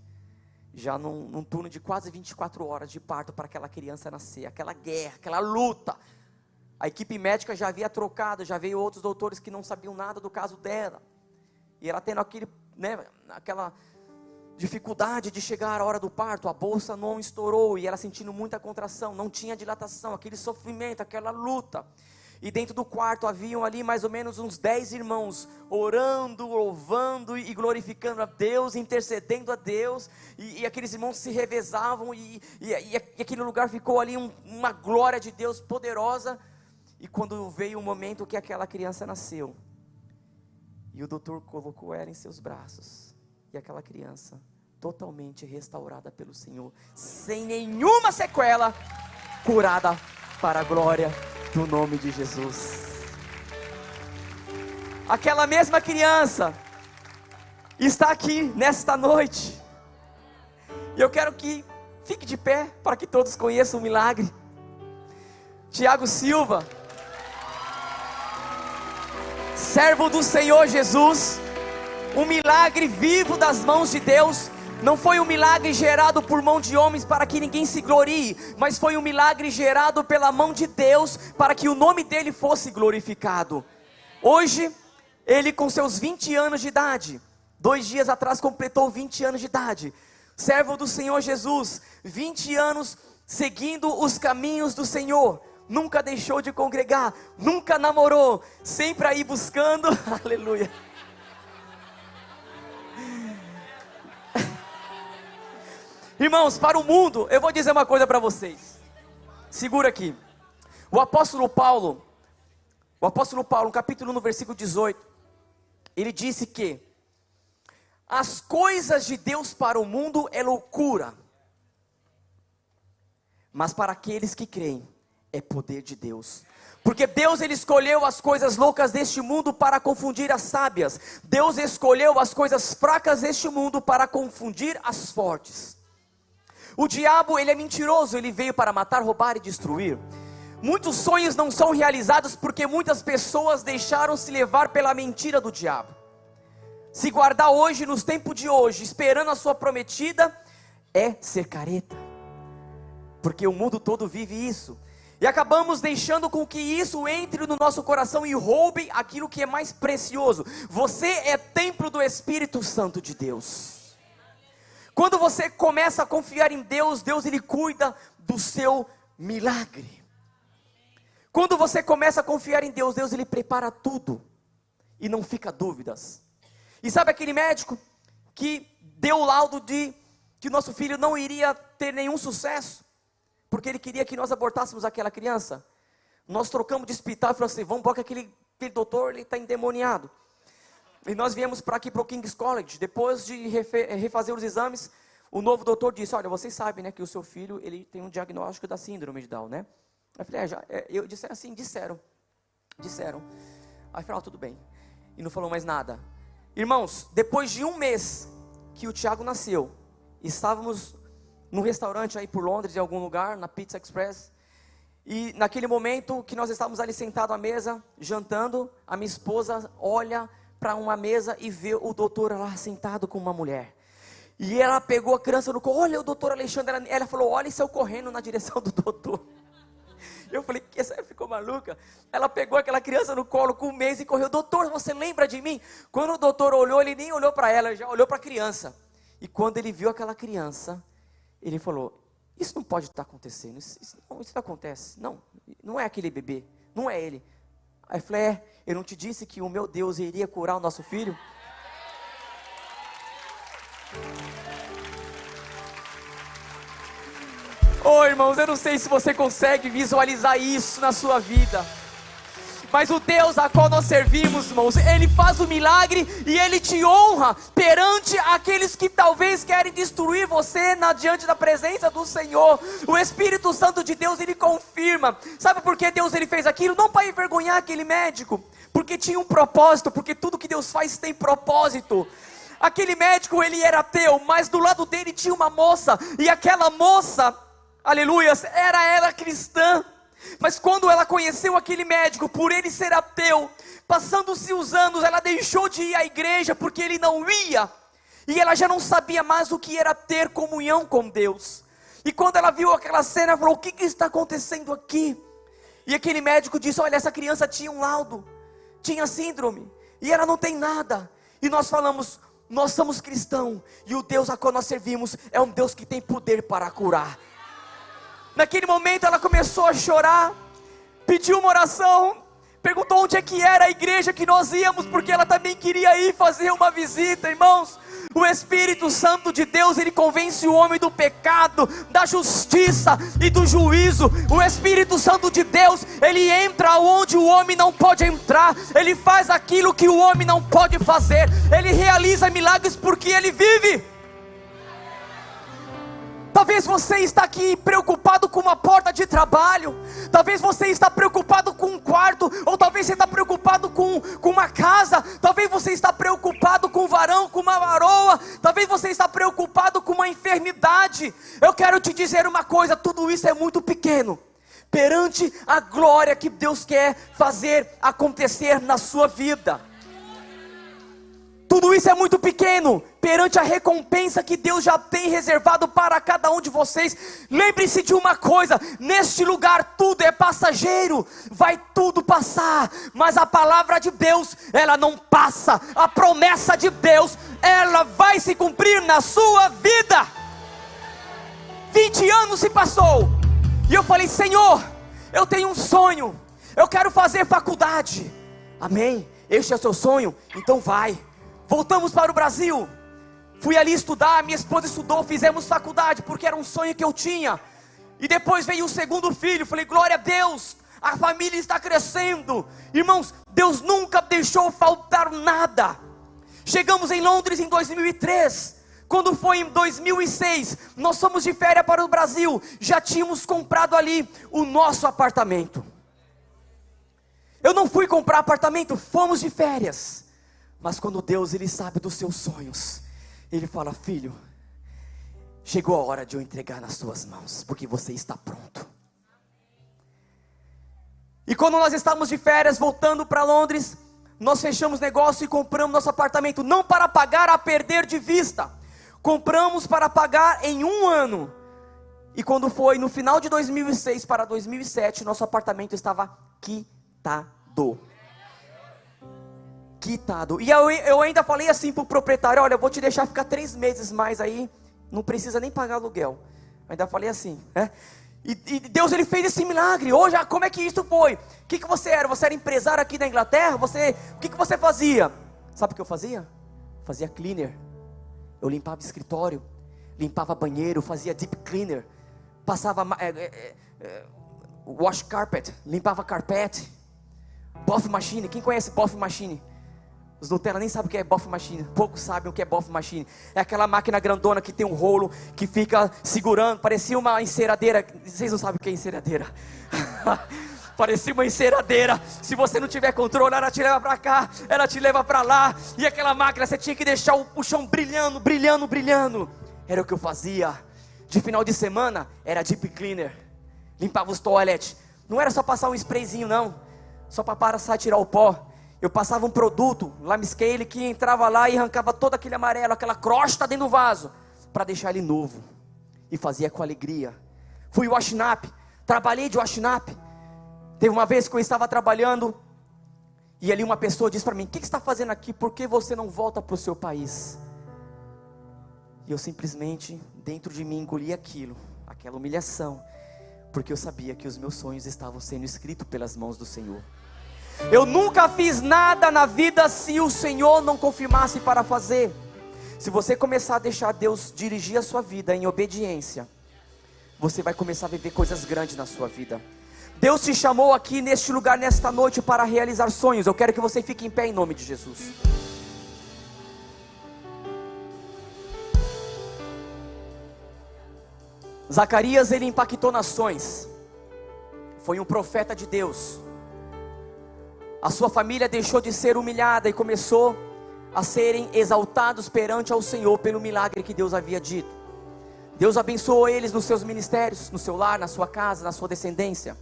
já num turno de quase 24 horas de parto para aquela criança nascer, aquela guerra, aquela luta, a equipe médica já havia trocado, já veio outros doutores que não sabiam nada do caso dela, e ela tendo aquela dificuldade de chegar à hora do parto, a bolsa não estourou, e ela sentindo muita contração, não tinha dilatação, aquele sofrimento, aquela luta. E dentro do quarto haviam ali mais ou menos uns 10 irmãos, orando, louvando e glorificando a Deus, intercedendo a Deus, e aqueles irmãos se revezavam, e aquele lugar ficou ali uma glória de Deus poderosa. E quando veio o momento que aquela criança nasceu, e o doutor colocou ela em seus braços, e aquela criança totalmente restaurada pelo Senhor, sem nenhuma sequela, curada para a glória do nome de Jesus. Aquela mesma criança está aqui nesta noite, e eu quero que fique de pé, para que todos conheçam o milagre. Tiago Silva, servo do Senhor Jesus, um milagre vivo das mãos de Deus. Não foi um milagre gerado por mão de homens para que ninguém se glorie, mas foi um milagre gerado pela mão de Deus, para que o nome dele fosse glorificado. Hoje, ele com seus 20 anos de idade, 2 dias atrás completou 20 anos de idade, servo do Senhor Jesus, 20 anos seguindo os caminhos do Senhor, nunca deixou de congregar, nunca namorou, sempre aí buscando, aleluia. Irmãos, para o mundo, eu vou dizer uma coisa para vocês, segura aqui, o apóstolo Paulo, no capítulo 1, no versículo 18, ele disse que as coisas de Deus para o mundo é loucura, mas para aqueles que creem, é poder de Deus. Porque Deus, ele escolheu as coisas loucas deste mundo para confundir as sábias. Deus escolheu as coisas fracas deste mundo para confundir as fortes. O diabo, ele é mentiroso, ele veio para matar, roubar e destruir. Muitos sonhos não são realizados porque muitas pessoas deixaram se levar pela mentira do diabo. Se guardar hoje, nos tempos de hoje, esperando a sua prometida, é ser careta. Porque o mundo todo vive isso. E acabamos deixando com que isso entre no nosso coração e roube aquilo que é mais precioso. Você é templo do Espírito Santo de Deus. Quando você começa a confiar em Deus, Deus ele cuida do seu milagre. Quando você começa a confiar em Deus, Deus ele prepara tudo. E não fica dúvidas. E sabe aquele médico que deu o laudo de que o nosso filho não iria ter nenhum sucesso? Porque ele queria que nós abortássemos aquela criança. Nós trocamos de hospital e falamos assim, vamos embora que aquele doutor ele está endemoniado. E nós viemos para aqui para o King's College. Depois de refazer os exames, o novo doutor disse, olha, vocês sabem, né, que o seu filho ele tem um diagnóstico da síndrome de Down, né? Eu falei, eu disse assim, disseram. Aí falou, tudo bem. E não falou mais nada. Irmãos, depois de 1 mês que o Tiago nasceu, estávamos num restaurante aí por Londres, em algum lugar, na Pizza Express. E naquele momento que nós estávamos ali sentados à mesa, jantando, a minha esposa olha para uma mesa e vê o doutor lá sentado com uma mulher. E ela pegou a criança no colo, olha o doutor Alexandre, ela falou, olha e saiu correndo na direção do doutor. Eu falei, que essa ficou maluca? Ela pegou aquela criança no colo com 1 mês e correu, doutor, você lembra de mim? Quando o doutor olhou, ele nem olhou para ela, ele já olhou para a criança. E quando ele viu aquela criança, ele falou, isso não pode estar acontecendo, isso não acontece, não é aquele bebê, não é ele. Aí eu falei, eu não te disse que o meu Deus iria curar o nosso filho? Oh irmãos, eu não sei se você consegue visualizar isso na sua vida, mas o Deus a qual nós servimos, irmãos, Ele faz o milagre e Ele te honra perante aqueles que talvez querem destruir você diante da presença do Senhor. O Espírito Santo de Deus, Ele confirma. Sabe por que Deus ele fez aquilo? Não para envergonhar aquele médico, porque tinha um propósito, porque tudo que Deus faz tem propósito. Aquele médico, ele era ateu, mas do lado dele tinha uma moça, e aquela moça, aleluia, era ela cristã. Mas quando ela conheceu aquele médico, por ele ser ateu, passando-se os anos, ela deixou de ir à igreja, porque ele não ia, e ela já não sabia mais o que era ter comunhão com Deus. E quando ela viu aquela cena, ela falou, o que está acontecendo aqui? E aquele médico disse, olha, essa criança tinha um laudo, tinha síndrome, e ela não tem nada. E nós falamos, nós somos cristãos, e o Deus a qual nós servimos, é um Deus que tem poder para curar. Naquele momento ela começou a chorar, pediu uma oração, perguntou onde é que era a igreja que nós íamos, porque ela também queria ir fazer uma visita. Irmãos, o Espírito Santo de Deus, ele convence o homem do pecado, da justiça e do juízo. O Espírito Santo de Deus, ele entra onde o homem não pode entrar, ele faz aquilo que o homem não pode fazer, ele realiza milagres porque ele vive. Talvez você está aqui preocupado com uma porta de trabalho, talvez você está preocupado com um quarto, ou talvez você está preocupado com uma casa, talvez você está preocupado com um varão, com uma varoa, talvez você está preocupado com uma enfermidade. Eu quero te dizer uma coisa, tudo isso é muito pequeno perante a glória que Deus quer fazer acontecer na sua vida. Tudo isso é muito pequeno perante a recompensa que Deus já tem reservado para cada um de vocês. Lembre-se de uma coisa: neste lugar tudo é passageiro, vai tudo passar, mas a palavra de Deus, ela não passa. A promessa de Deus, ela vai se cumprir na sua vida. 20 anos se passou, e eu falei: Senhor, eu tenho um sonho, eu quero fazer faculdade. Amém? Este é o seu sonho? Então vai. Voltamos para o Brasil, fui ali estudar, minha esposa estudou, fizemos faculdade, porque era um sonho que eu tinha. E depois veio o segundo filho, falei: glória a Deus, a família está crescendo. Irmãos, Deus nunca deixou faltar nada. Chegamos em Londres em 2003, quando foi em 2006, nós fomos de férias para o Brasil, já tínhamos comprado ali o nosso apartamento. Eu não fui comprar apartamento, fomos de férias. Mas quando Deus, Ele sabe dos seus sonhos, Ele fala: filho, chegou a hora de eu entregar nas suas mãos, porque você está pronto. E quando nós estávamos de férias, voltando para Londres, nós fechamos negócio e compramos nosso apartamento, não para pagar a perder de vista, compramos para pagar em um ano. E quando foi no final de 2006 para 2007, nosso apartamento estava quitado. E eu ainda falei assim para o proprietário: olha, eu vou te deixar ficar 3 meses mais aí, não precisa nem pagar aluguel. Ainda falei assim, né? E Deus, Ele fez esse milagre. Hoje, como é que isso foi? O que você era? Você era empresário aqui na Inglaterra? O que você fazia? Sabe o que eu fazia? Fazia cleaner. Eu limpava escritório, limpava banheiro, fazia deep cleaner, passava wash carpet, limpava carpete, buff machine. Quem conhece buff machine? Os Nutella nem sabem o que é buff machine. Poucos sabem o que é buff machine. É aquela máquina grandona que tem um rolo, que fica segurando, parecia uma enceradeira. Vocês não sabem o que é enceradeira? Parecia uma enceradeira. Se você não tiver controle, ela te leva para cá, ela te leva para lá. E aquela máquina, você tinha que deixar o chão brilhando, brilhando, brilhando. Era o que eu fazia. De final de semana, era deep cleaner. Limpava os toilettes. Não era só passar um sprayzinho não, só para passar, tirar o pó. Eu passava um produto, lime scale, que entrava lá e arrancava todo aquele amarelo, aquela crosta dentro do vaso, para deixar ele novo. E fazia com alegria. Fui washnap, trabalhei de washnap. Teve uma vez que eu estava trabalhando, e ali uma pessoa disse para mim: o que você está fazendo aqui? Por que você não volta para o seu país? E eu simplesmente, dentro de mim, engoli aquilo, aquela humilhação, porque eu sabia que os meus sonhos estavam sendo escritos pelas mãos do Senhor. Eu nunca fiz nada na vida se o Senhor não confirmasse para fazer. Se você começar a deixar Deus dirigir a sua vida em obediência, você vai começar a viver coisas grandes na sua vida. Deus te chamou aqui neste lugar, nesta noite, para realizar sonhos. Eu quero que você fique em pé em nome de Jesus. Zacarias, ele impactou nações. Foi um profeta de Deus. A sua família deixou de ser humilhada e começou a serem exaltados perante ao Senhor pelo milagre que Deus havia dito. Deus abençoou eles nos seus ministérios, no seu lar, na sua casa, na sua descendência.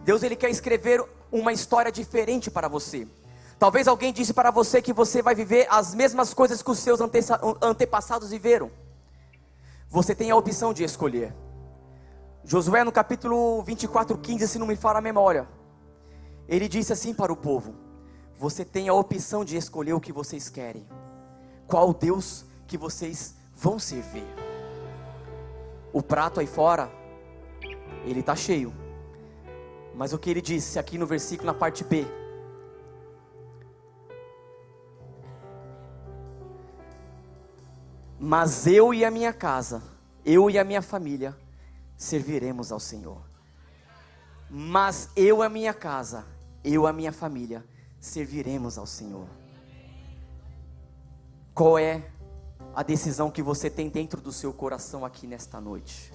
Deus, Ele quer escrever uma história diferente para você. Talvez alguém disse para você que você vai viver as mesmas coisas que os seus antepassados viveram. Você tem a opção de escolher. Josué no capítulo 24:15, se não me falha a memória, ele disse assim para o povo: você tem a opção de escolher o que vocês querem, qual Deus que vocês vão servir. O prato aí fora, ele está cheio, mas o que ele disse aqui no versículo, na parte B: mas eu e a minha casa, eu e a minha família serviremos ao Senhor. Mas eu e a minha casa, eu e a minha família serviremos ao Senhor. Qual é a decisão que você tem dentro do seu coração aqui nesta noite.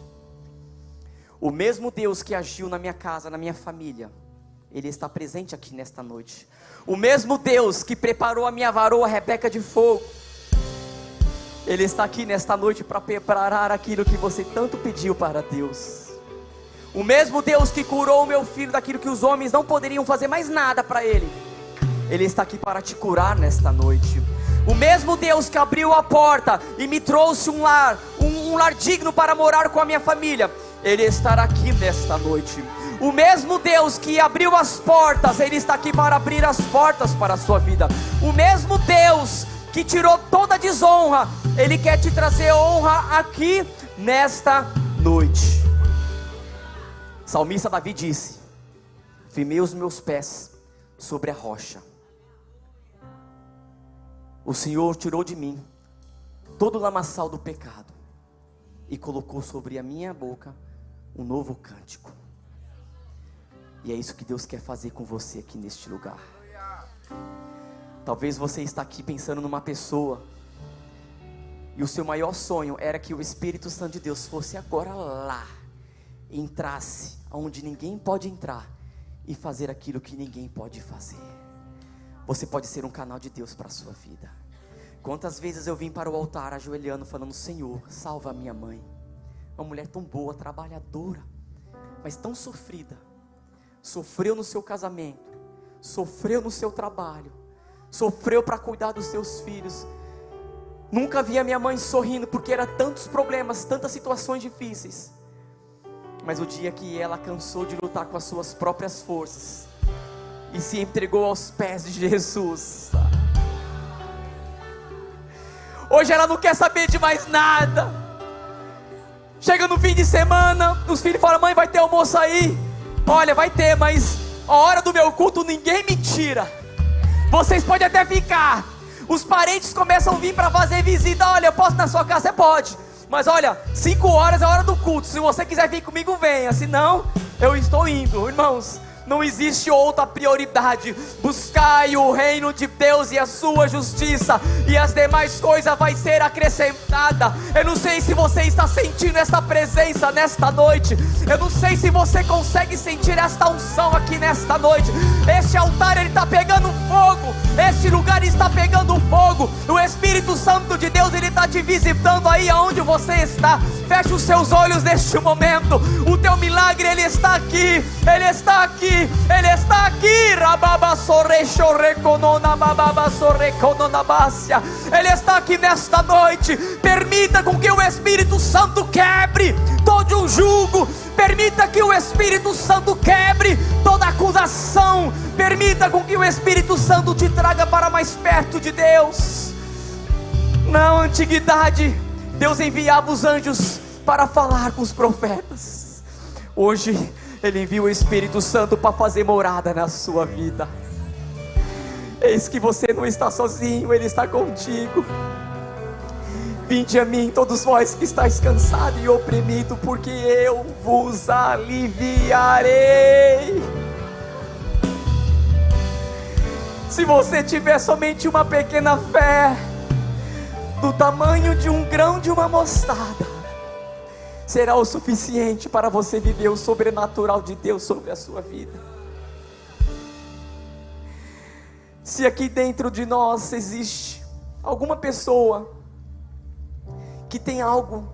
O mesmo Deus que agiu na minha casa, na minha família, Ele está presente aqui nesta noite. O mesmo Deus que preparou a minha varoa Rebeca de fogo, Ele está aqui nesta noite para preparar aquilo que você tanto pediu para Deus. O mesmo Deus que curou o meu filho daquilo que os homens não poderiam fazer mais nada para ele, Ele está aqui para te curar nesta noite. O mesmo Deus que abriu a porta e me trouxe um lar digno para morar com a minha família, Ele estará aqui nesta noite. O mesmo Deus que abriu as portas, Ele está aqui para abrir as portas para a sua vida. O mesmo Deus que tirou toda a desonra, Ele quer te trazer honra aqui nesta noite. Salmista Davi disse: firmei os meus pés sobre a rocha. O Senhor tirou de mim todo o lamaçal do pecado e colocou sobre a minha boca um novo cântico. E é isso que Deus quer fazer com você aqui neste lugar. Talvez você está aqui pensando numa pessoa, e o seu maior sonho era que o Espírito Santo de Deus fosse agora lá, entrasse onde ninguém pode entrar e fazer aquilo que ninguém pode fazer. Você pode ser um canal de Deus para a sua vida. Quantas vezes eu vim para o altar ajoelhando, falando: Senhor, salva a minha mãe. Uma mulher tão boa, trabalhadora, mas tão sofrida. Sofreu no seu casamento, sofreu no seu trabalho, sofreu para cuidar dos seus filhos. Nunca vi a minha mãe sorrindo, porque eram tantos problemas, tantas situações difíceis. Mas o dia que ela cansou de lutar com as suas próprias forças e se entregou aos pés de Jesus, hoje ela não quer saber de mais nada. Chega no fim de semana, os filhos falam: mãe, vai ter almoço aí? Olha, vai ter, mas a hora do meu culto ninguém me tira. Vocês podem até ficar. Os parentes começam a vir para fazer visita. Olha, eu posso ir na sua casa? Você pode. Mas olha, 5 horas é a hora do culto. Se você quiser vir comigo, venha. Se não, eu estou indo. Irmãos, não existe outra prioridade. Buscai o reino de Deus e a sua justiça, e as demais coisas vai ser acrescentada. Eu não sei se você está sentindo esta presença nesta noite. Eu não sei se você consegue sentir esta unção aqui nesta noite. Este altar, ele está pegando fogo. Este lugar está pegando fogo. O Espírito Santo de Deus, ele está te visitando aí aonde você está. Feche os seus olhos neste momento. O teu milagre, ele está aqui. Ele está aqui. Ele está aqui. Ele está aqui nesta noite. Permita com que o Espírito Santo quebre todo o jugo. Permita que o Espírito Santo quebre toda acusação. Permita com que o Espírito Santo te traga para mais perto de Deus. Na antiguidade, Deus enviava os anjos para falar com os profetas. Hoje Ele envia o Espírito Santo para fazer morada na sua vida. Eis que você não está sozinho, Ele está contigo. Vinde a mim, todos vós que estáis cansados e oprimidos, porque eu vos aliviarei. Se você tiver somente uma pequena fé, do tamanho de um grão de uma mostarda, será o suficiente para você viver o sobrenatural de Deus sobre a sua vida. Se aqui dentro de nós existe alguma pessoa que tem algo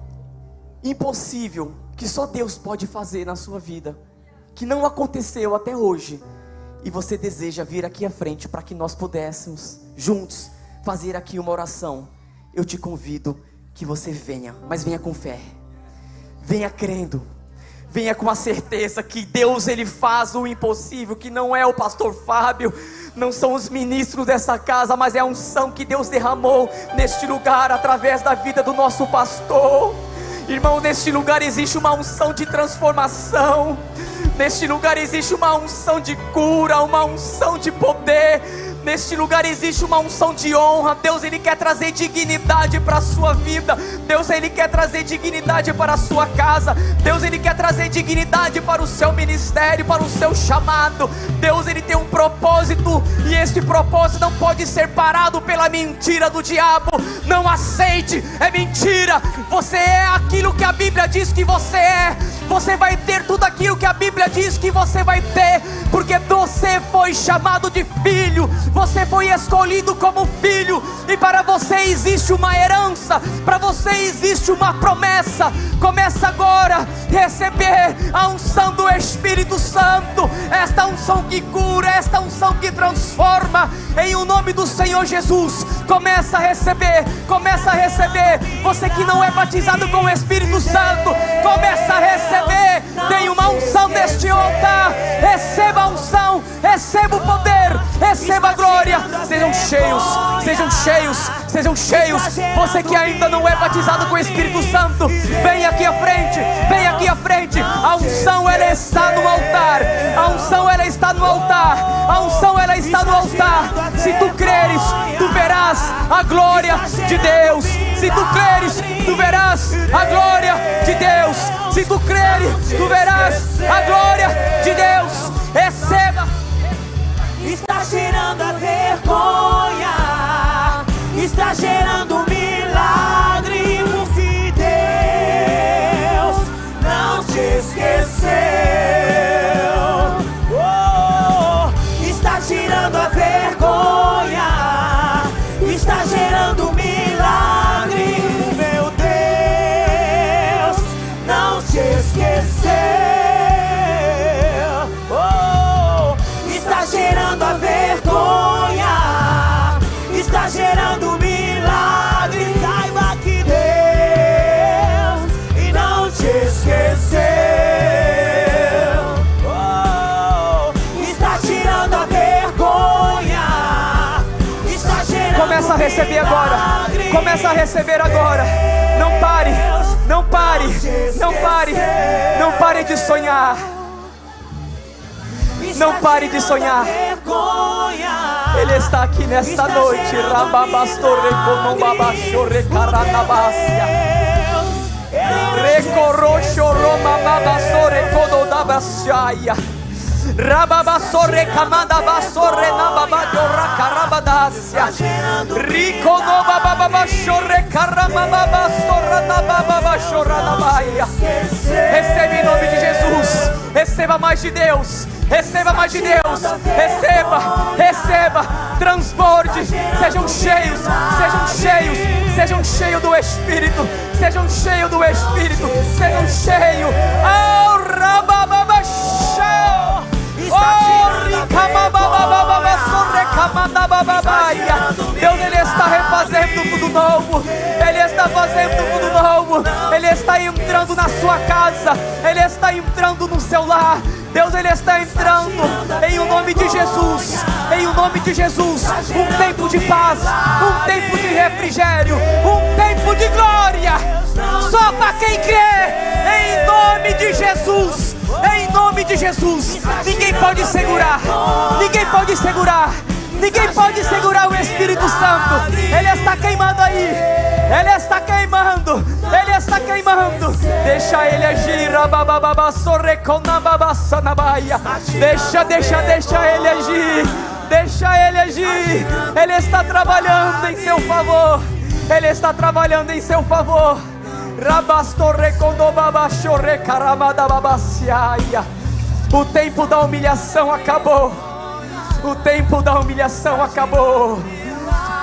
impossível, que só Deus pode fazer na sua vida, que não aconteceu até hoje, e você deseja vir aqui à frente para que nós pudéssemos juntos fazer aqui uma oração, eu te convido que você venha, mas venha com fé, venha crendo, venha com a certeza que Deus, Ele faz o impossível, que não é o pastor Fábio, não são os ministros dessa casa, mas é a unção que Deus derramou neste lugar, através da vida do nosso pastor. Irmão, neste lugar existe uma unção de transformação, neste lugar existe uma unção de cura, uma unção de poder. Neste lugar existe uma unção de honra. Deus, Ele quer trazer dignidade para a sua vida. Deus, Ele quer trazer dignidade para a sua casa. Deus, Ele quer trazer dignidade para o seu ministério, para o seu chamado. Deus, Ele tem um propósito, e este propósito não pode ser parado pela mentira do diabo. Não aceite, é mentira. Você é aquilo que a Bíblia diz que você é. Você vai ter tudo aquilo que a Bíblia diz que você vai ter, porque você foi chamado de filho. Você foi escolhido como filho, e para você existe uma herança, para você existe uma promessa. Começa agora a receber a unção do Espírito Santo, esta unção que cura, esta unção que transforma, em o nome do Senhor Jesus. Começa a receber, começa a receber. Você que não é batizado com o Espírito Santo, começa a receber. Tem uma unção neste altar. Receba a unção, receba o poder, receba a glória. Sejam cheios, sejam cheios, sejam cheios. Você que ainda não é batizado com o Espírito Santo, vem aqui à frente, vem aqui à frente. A unção, ela está no altar. A unção, ela está no altar. A unção, ela está no altar. Se tu creres, tu verás a glória de Deus. Se tu creres, tu verás a glória de Deus. Se tu creres, tu verás a glória de Deus. Receba. Está gerando a vergonha, está gerando milagre, porque Deus não te esqueceu. Está gerando a vergonha, está gerando milagre, meu Deus não te esqueceu. Está gerando a vergonha, está gerando milagre. Saiba que Deus e não te esqueceu. Está tirando a vergonha, está gerando. Começa a receber agora. Começa a receber agora. Não pare, não pare, não pare, não pare de sonhar. Não pare de sonhar. Ele está aqui nesta noite. Rababastorre konomabashorre karanabasya. Recorrochoromababasore kododabasya. Rababasore kamandabasore nababadora karabadasya. Rikonobababashorre karamababastora nabababashora nabaya. Receba em nome de Jesus. Receba mais de Deus. Receba mais de Deus. Receba, receba. Transborde. Sejam cheios, sejam cheios, sejam cheios do Espírito. Sejam cheios do Espírito. Sejam cheios. Oh, rabababashá. Deus, Ele está refazendo tudo novo. Ele está fazendo tudo novo. Ele está entrando na sua casa. Ele está entrando no seu lar. Deus, Ele está entrando em o nome de Jesus. Em o nome de Jesus. Um tempo de paz, um tempo de refrigério, um tempo de glória. Só para quem crê. Em nome de Jesus. Em nome de Jesus. Ninguém pode segurar. Ninguém pode segurar. Ninguém pode segurar o Espírito Santo. Ele está queimando aí. Ele está queimando. Ele está queimando. Deixa Ele agir. Deixa Ele agir. Deixa Ele agir. Ele está trabalhando em seu favor. Ele está trabalhando em seu favor. O tempo da humilhação acabou. O tempo da humilhação acabou.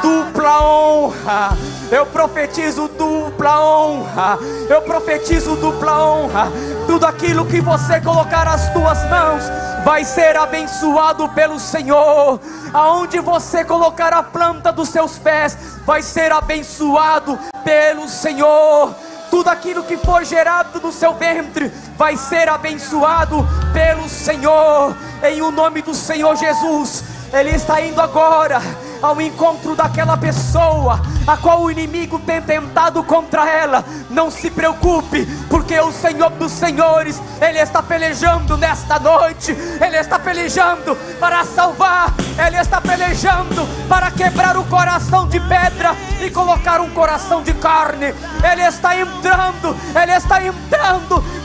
Dupla honra. Eu profetizo dupla honra. Eu profetizo dupla honra. Tudo aquilo que você colocar as tuas mãos vai ser abençoado pelo Senhor. Aonde você colocar a planta dos seus pés vai ser abençoado pelo Senhor. Tudo aquilo que for gerado no seu ventre vai ser abençoado pelo Senhor. Em o nome do Senhor Jesus. Ele está indo agora ao encontro daquela pessoa a qual o inimigo tem tentado contra ela. Não se preocupe, porque o Senhor dos Senhores, Ele está pelejando nesta noite. Ele está pelejando para salvar, Ele está pelejando para quebrar o coração de pedra e colocar um coração de carne. Ele está entrando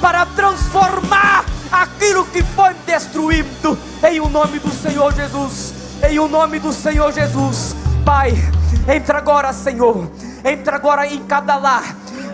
para transformar aquilo que foi destruído, em o nome do Senhor Jesus, em o nome do Senhor Jesus. Pai, entra agora, Senhor, entra agora em cada lar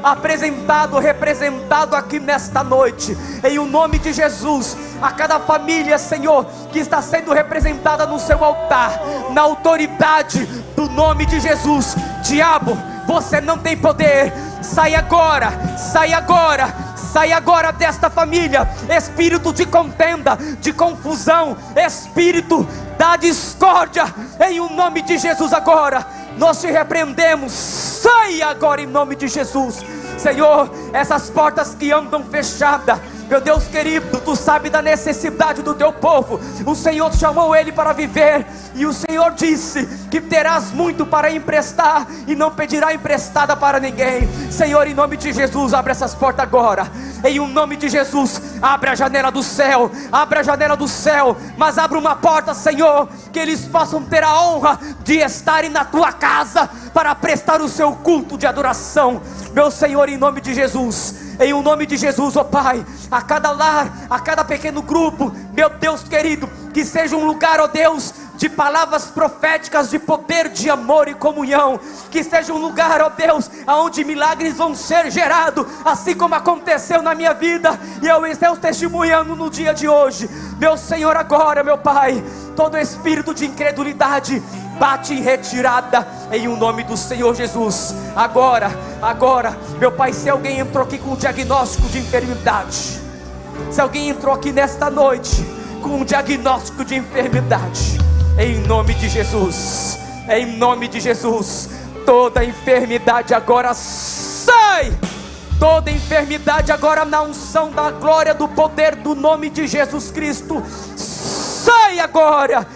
apresentado, representado aqui nesta noite, em o nome de Jesus. A cada família, Senhor, que está sendo representada no seu altar, na autoridade do nome de Jesus. Diabo, você não tem poder. Sai agora, sai agora, sai agora desta família. Espírito de contenda, de confusão, espírito da discórdia, em o nome de Jesus agora, nós te repreendemos. Sai agora em nome de Jesus. Senhor, essas portas que andam fechadas, meu Deus querido, Tu sabe da necessidade do Teu povo. O Senhor chamou ele para viver, e o Senhor disse que terás muito para emprestar, e não pedirá emprestada para ninguém. Senhor, em nome de Jesus, abre essas portas agora, em o nome de Jesus. Abre a janela do céu, abre a janela do céu, mas abre uma porta, Senhor, que eles possam ter a honra de estarem na Tua casa, para prestar o Seu culto de adoração. Meu Senhor, em nome de Jesus, em o nome de Jesus, ó Pai, a cada lar, a cada pequeno grupo, meu Deus querido, que seja um lugar, ó Deus, de palavras proféticas, de poder, de amor e comunhão. Que seja um lugar, ó Deus, onde milagres vão ser gerados, assim como aconteceu na minha vida, e eu estou testemunhando no dia de hoje. Meu Senhor, agora, meu Pai, todo espírito de incredulidade bate em retirada, em o nome do Senhor Jesus. Agora, meu Pai, se alguém entrou aqui com um diagnóstico de enfermidade, se alguém entrou aqui nesta noite com um diagnóstico de enfermidade, em nome de Jesus, em nome de Jesus, toda enfermidade agora sai, toda enfermidade agora na unção da glória, do poder do nome de Jesus Cristo, sai agora,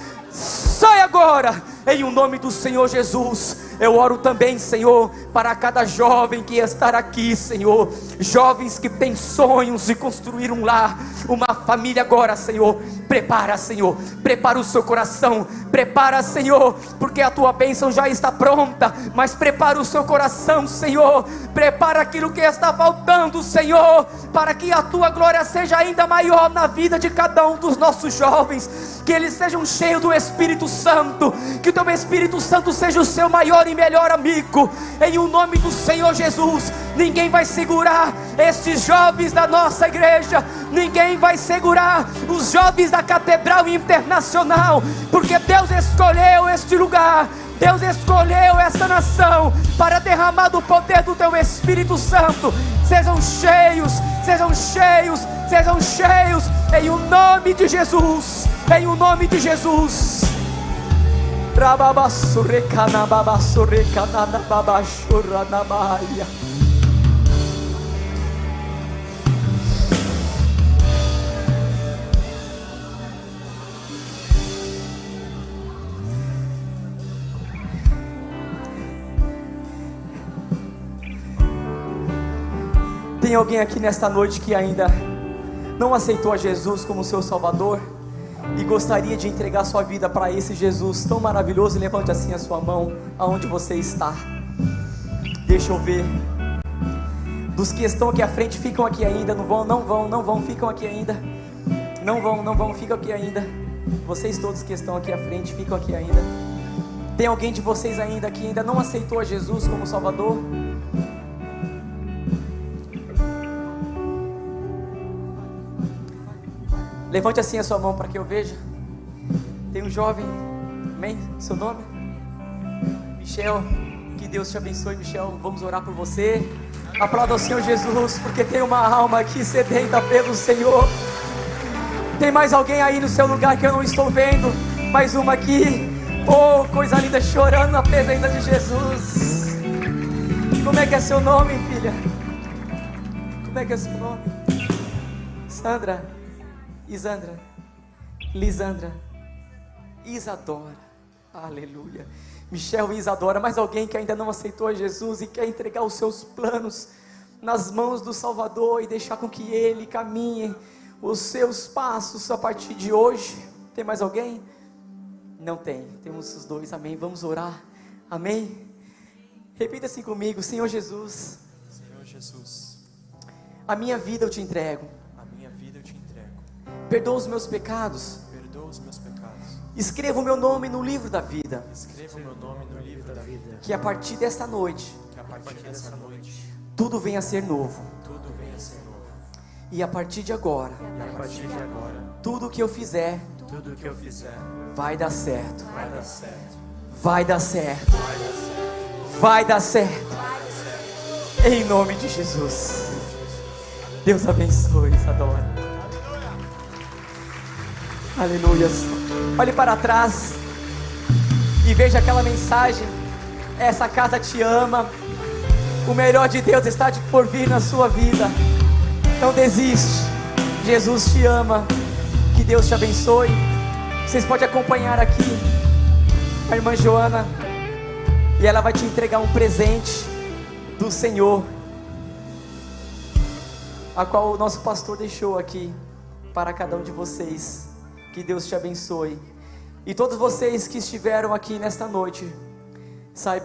em o nome do Senhor Jesus. Eu oro também, Senhor, para cada jovem que está aqui, Senhor, jovens que têm sonhos de construir um lar, uma família agora, Senhor. Prepara, Senhor, prepara o seu coração, prepara, Senhor, porque a tua bênção já está pronta, mas prepara o seu coração, Senhor, prepara aquilo que está faltando, Senhor, para que a tua glória seja ainda maior na vida de cada um dos nossos jovens, que eles sejam cheios do Espírito Santo, que o teu Espírito Santo seja o seu maior e melhor amigo, em o nome do Senhor Jesus. Ninguém vai segurar estes jovens da nossa igreja, ninguém vai segurar os jovens da Catedral Internacional, porque Deus escolheu este lugar, Deus escolheu esta nação para derramar do poder do teu Espírito Santo. Sejam cheios, sejam cheios, sejam cheios, em o nome de Jesus, em o nome de Jesus. Tem alguém aqui nesta noite que ainda não aceitou a Jesus como seu Salvador e gostaria de entregar sua vida para esse Jesus tão maravilhoso? Levante assim a sua mão aonde você está. Deixa eu ver. Dos que estão aqui à frente, ficam aqui ainda. Não vão, ficam aqui ainda. Não vão, ficam aqui ainda. Vocês todos que estão aqui à frente, ficam aqui ainda. Tem alguém de vocês ainda que ainda não aceitou a Jesus como Salvador? Levante assim a sua mão para que eu veja. Tem um jovem, amém? Seu nome? Michel. Que Deus te abençoe, Michel. Vamos orar por você. Aplauda ao Senhor Jesus, porque tem uma alma aqui sedenta pelo Senhor. Tem mais alguém aí no seu lugar que eu não estou vendo? Mais uma aqui. Oh, coisa linda, chorando na presença de Jesus. Como é que é seu nome, filha? Como é que é seu nome? Sandra. Isandra, Lisandra, Isadora, aleluia. Michel e Isadora, mais alguém que ainda não aceitou a Jesus e quer entregar os seus planos nas mãos do Salvador e deixar com que Ele caminhe os seus passos a partir de hoje. Tem mais alguém? Não tem, temos os dois, amém. Vamos orar, amém. Repita assim comigo: Senhor Jesus, Senhor Jesus, a minha vida eu te entrego, a minha vida eu te entrego. perdoa os meus pecados, Perdoa os meus pecados. escreva o meu nome no livro da vida, Escreva o meu nome no livro da vida. que a partir desta noite, Que a partir dessa noite, tudo venha a ser novo, tudo venha a ser novo. e a partir de agora, E a partir de agora, tudo que eu fizer, tudo que eu fizer vai dar certo, vai dar certo. vai dar certo, vai dar certo, em nome de Jesus. Deus abençoe, Isadora. Aleluia. Olhe para trás e veja aquela mensagem: essa casa te ama, o melhor de Deus está por vir na sua vida. Não desiste, Jesus te ama. Que Deus te abençoe. Vocês podem acompanhar aqui a irmã Joana, e ela vai te entregar um presente do Senhor, a qual o nosso pastor deixou aqui para cada um de vocês. Que Deus te abençoe. E todos vocês que estiveram aqui nesta noite, saibam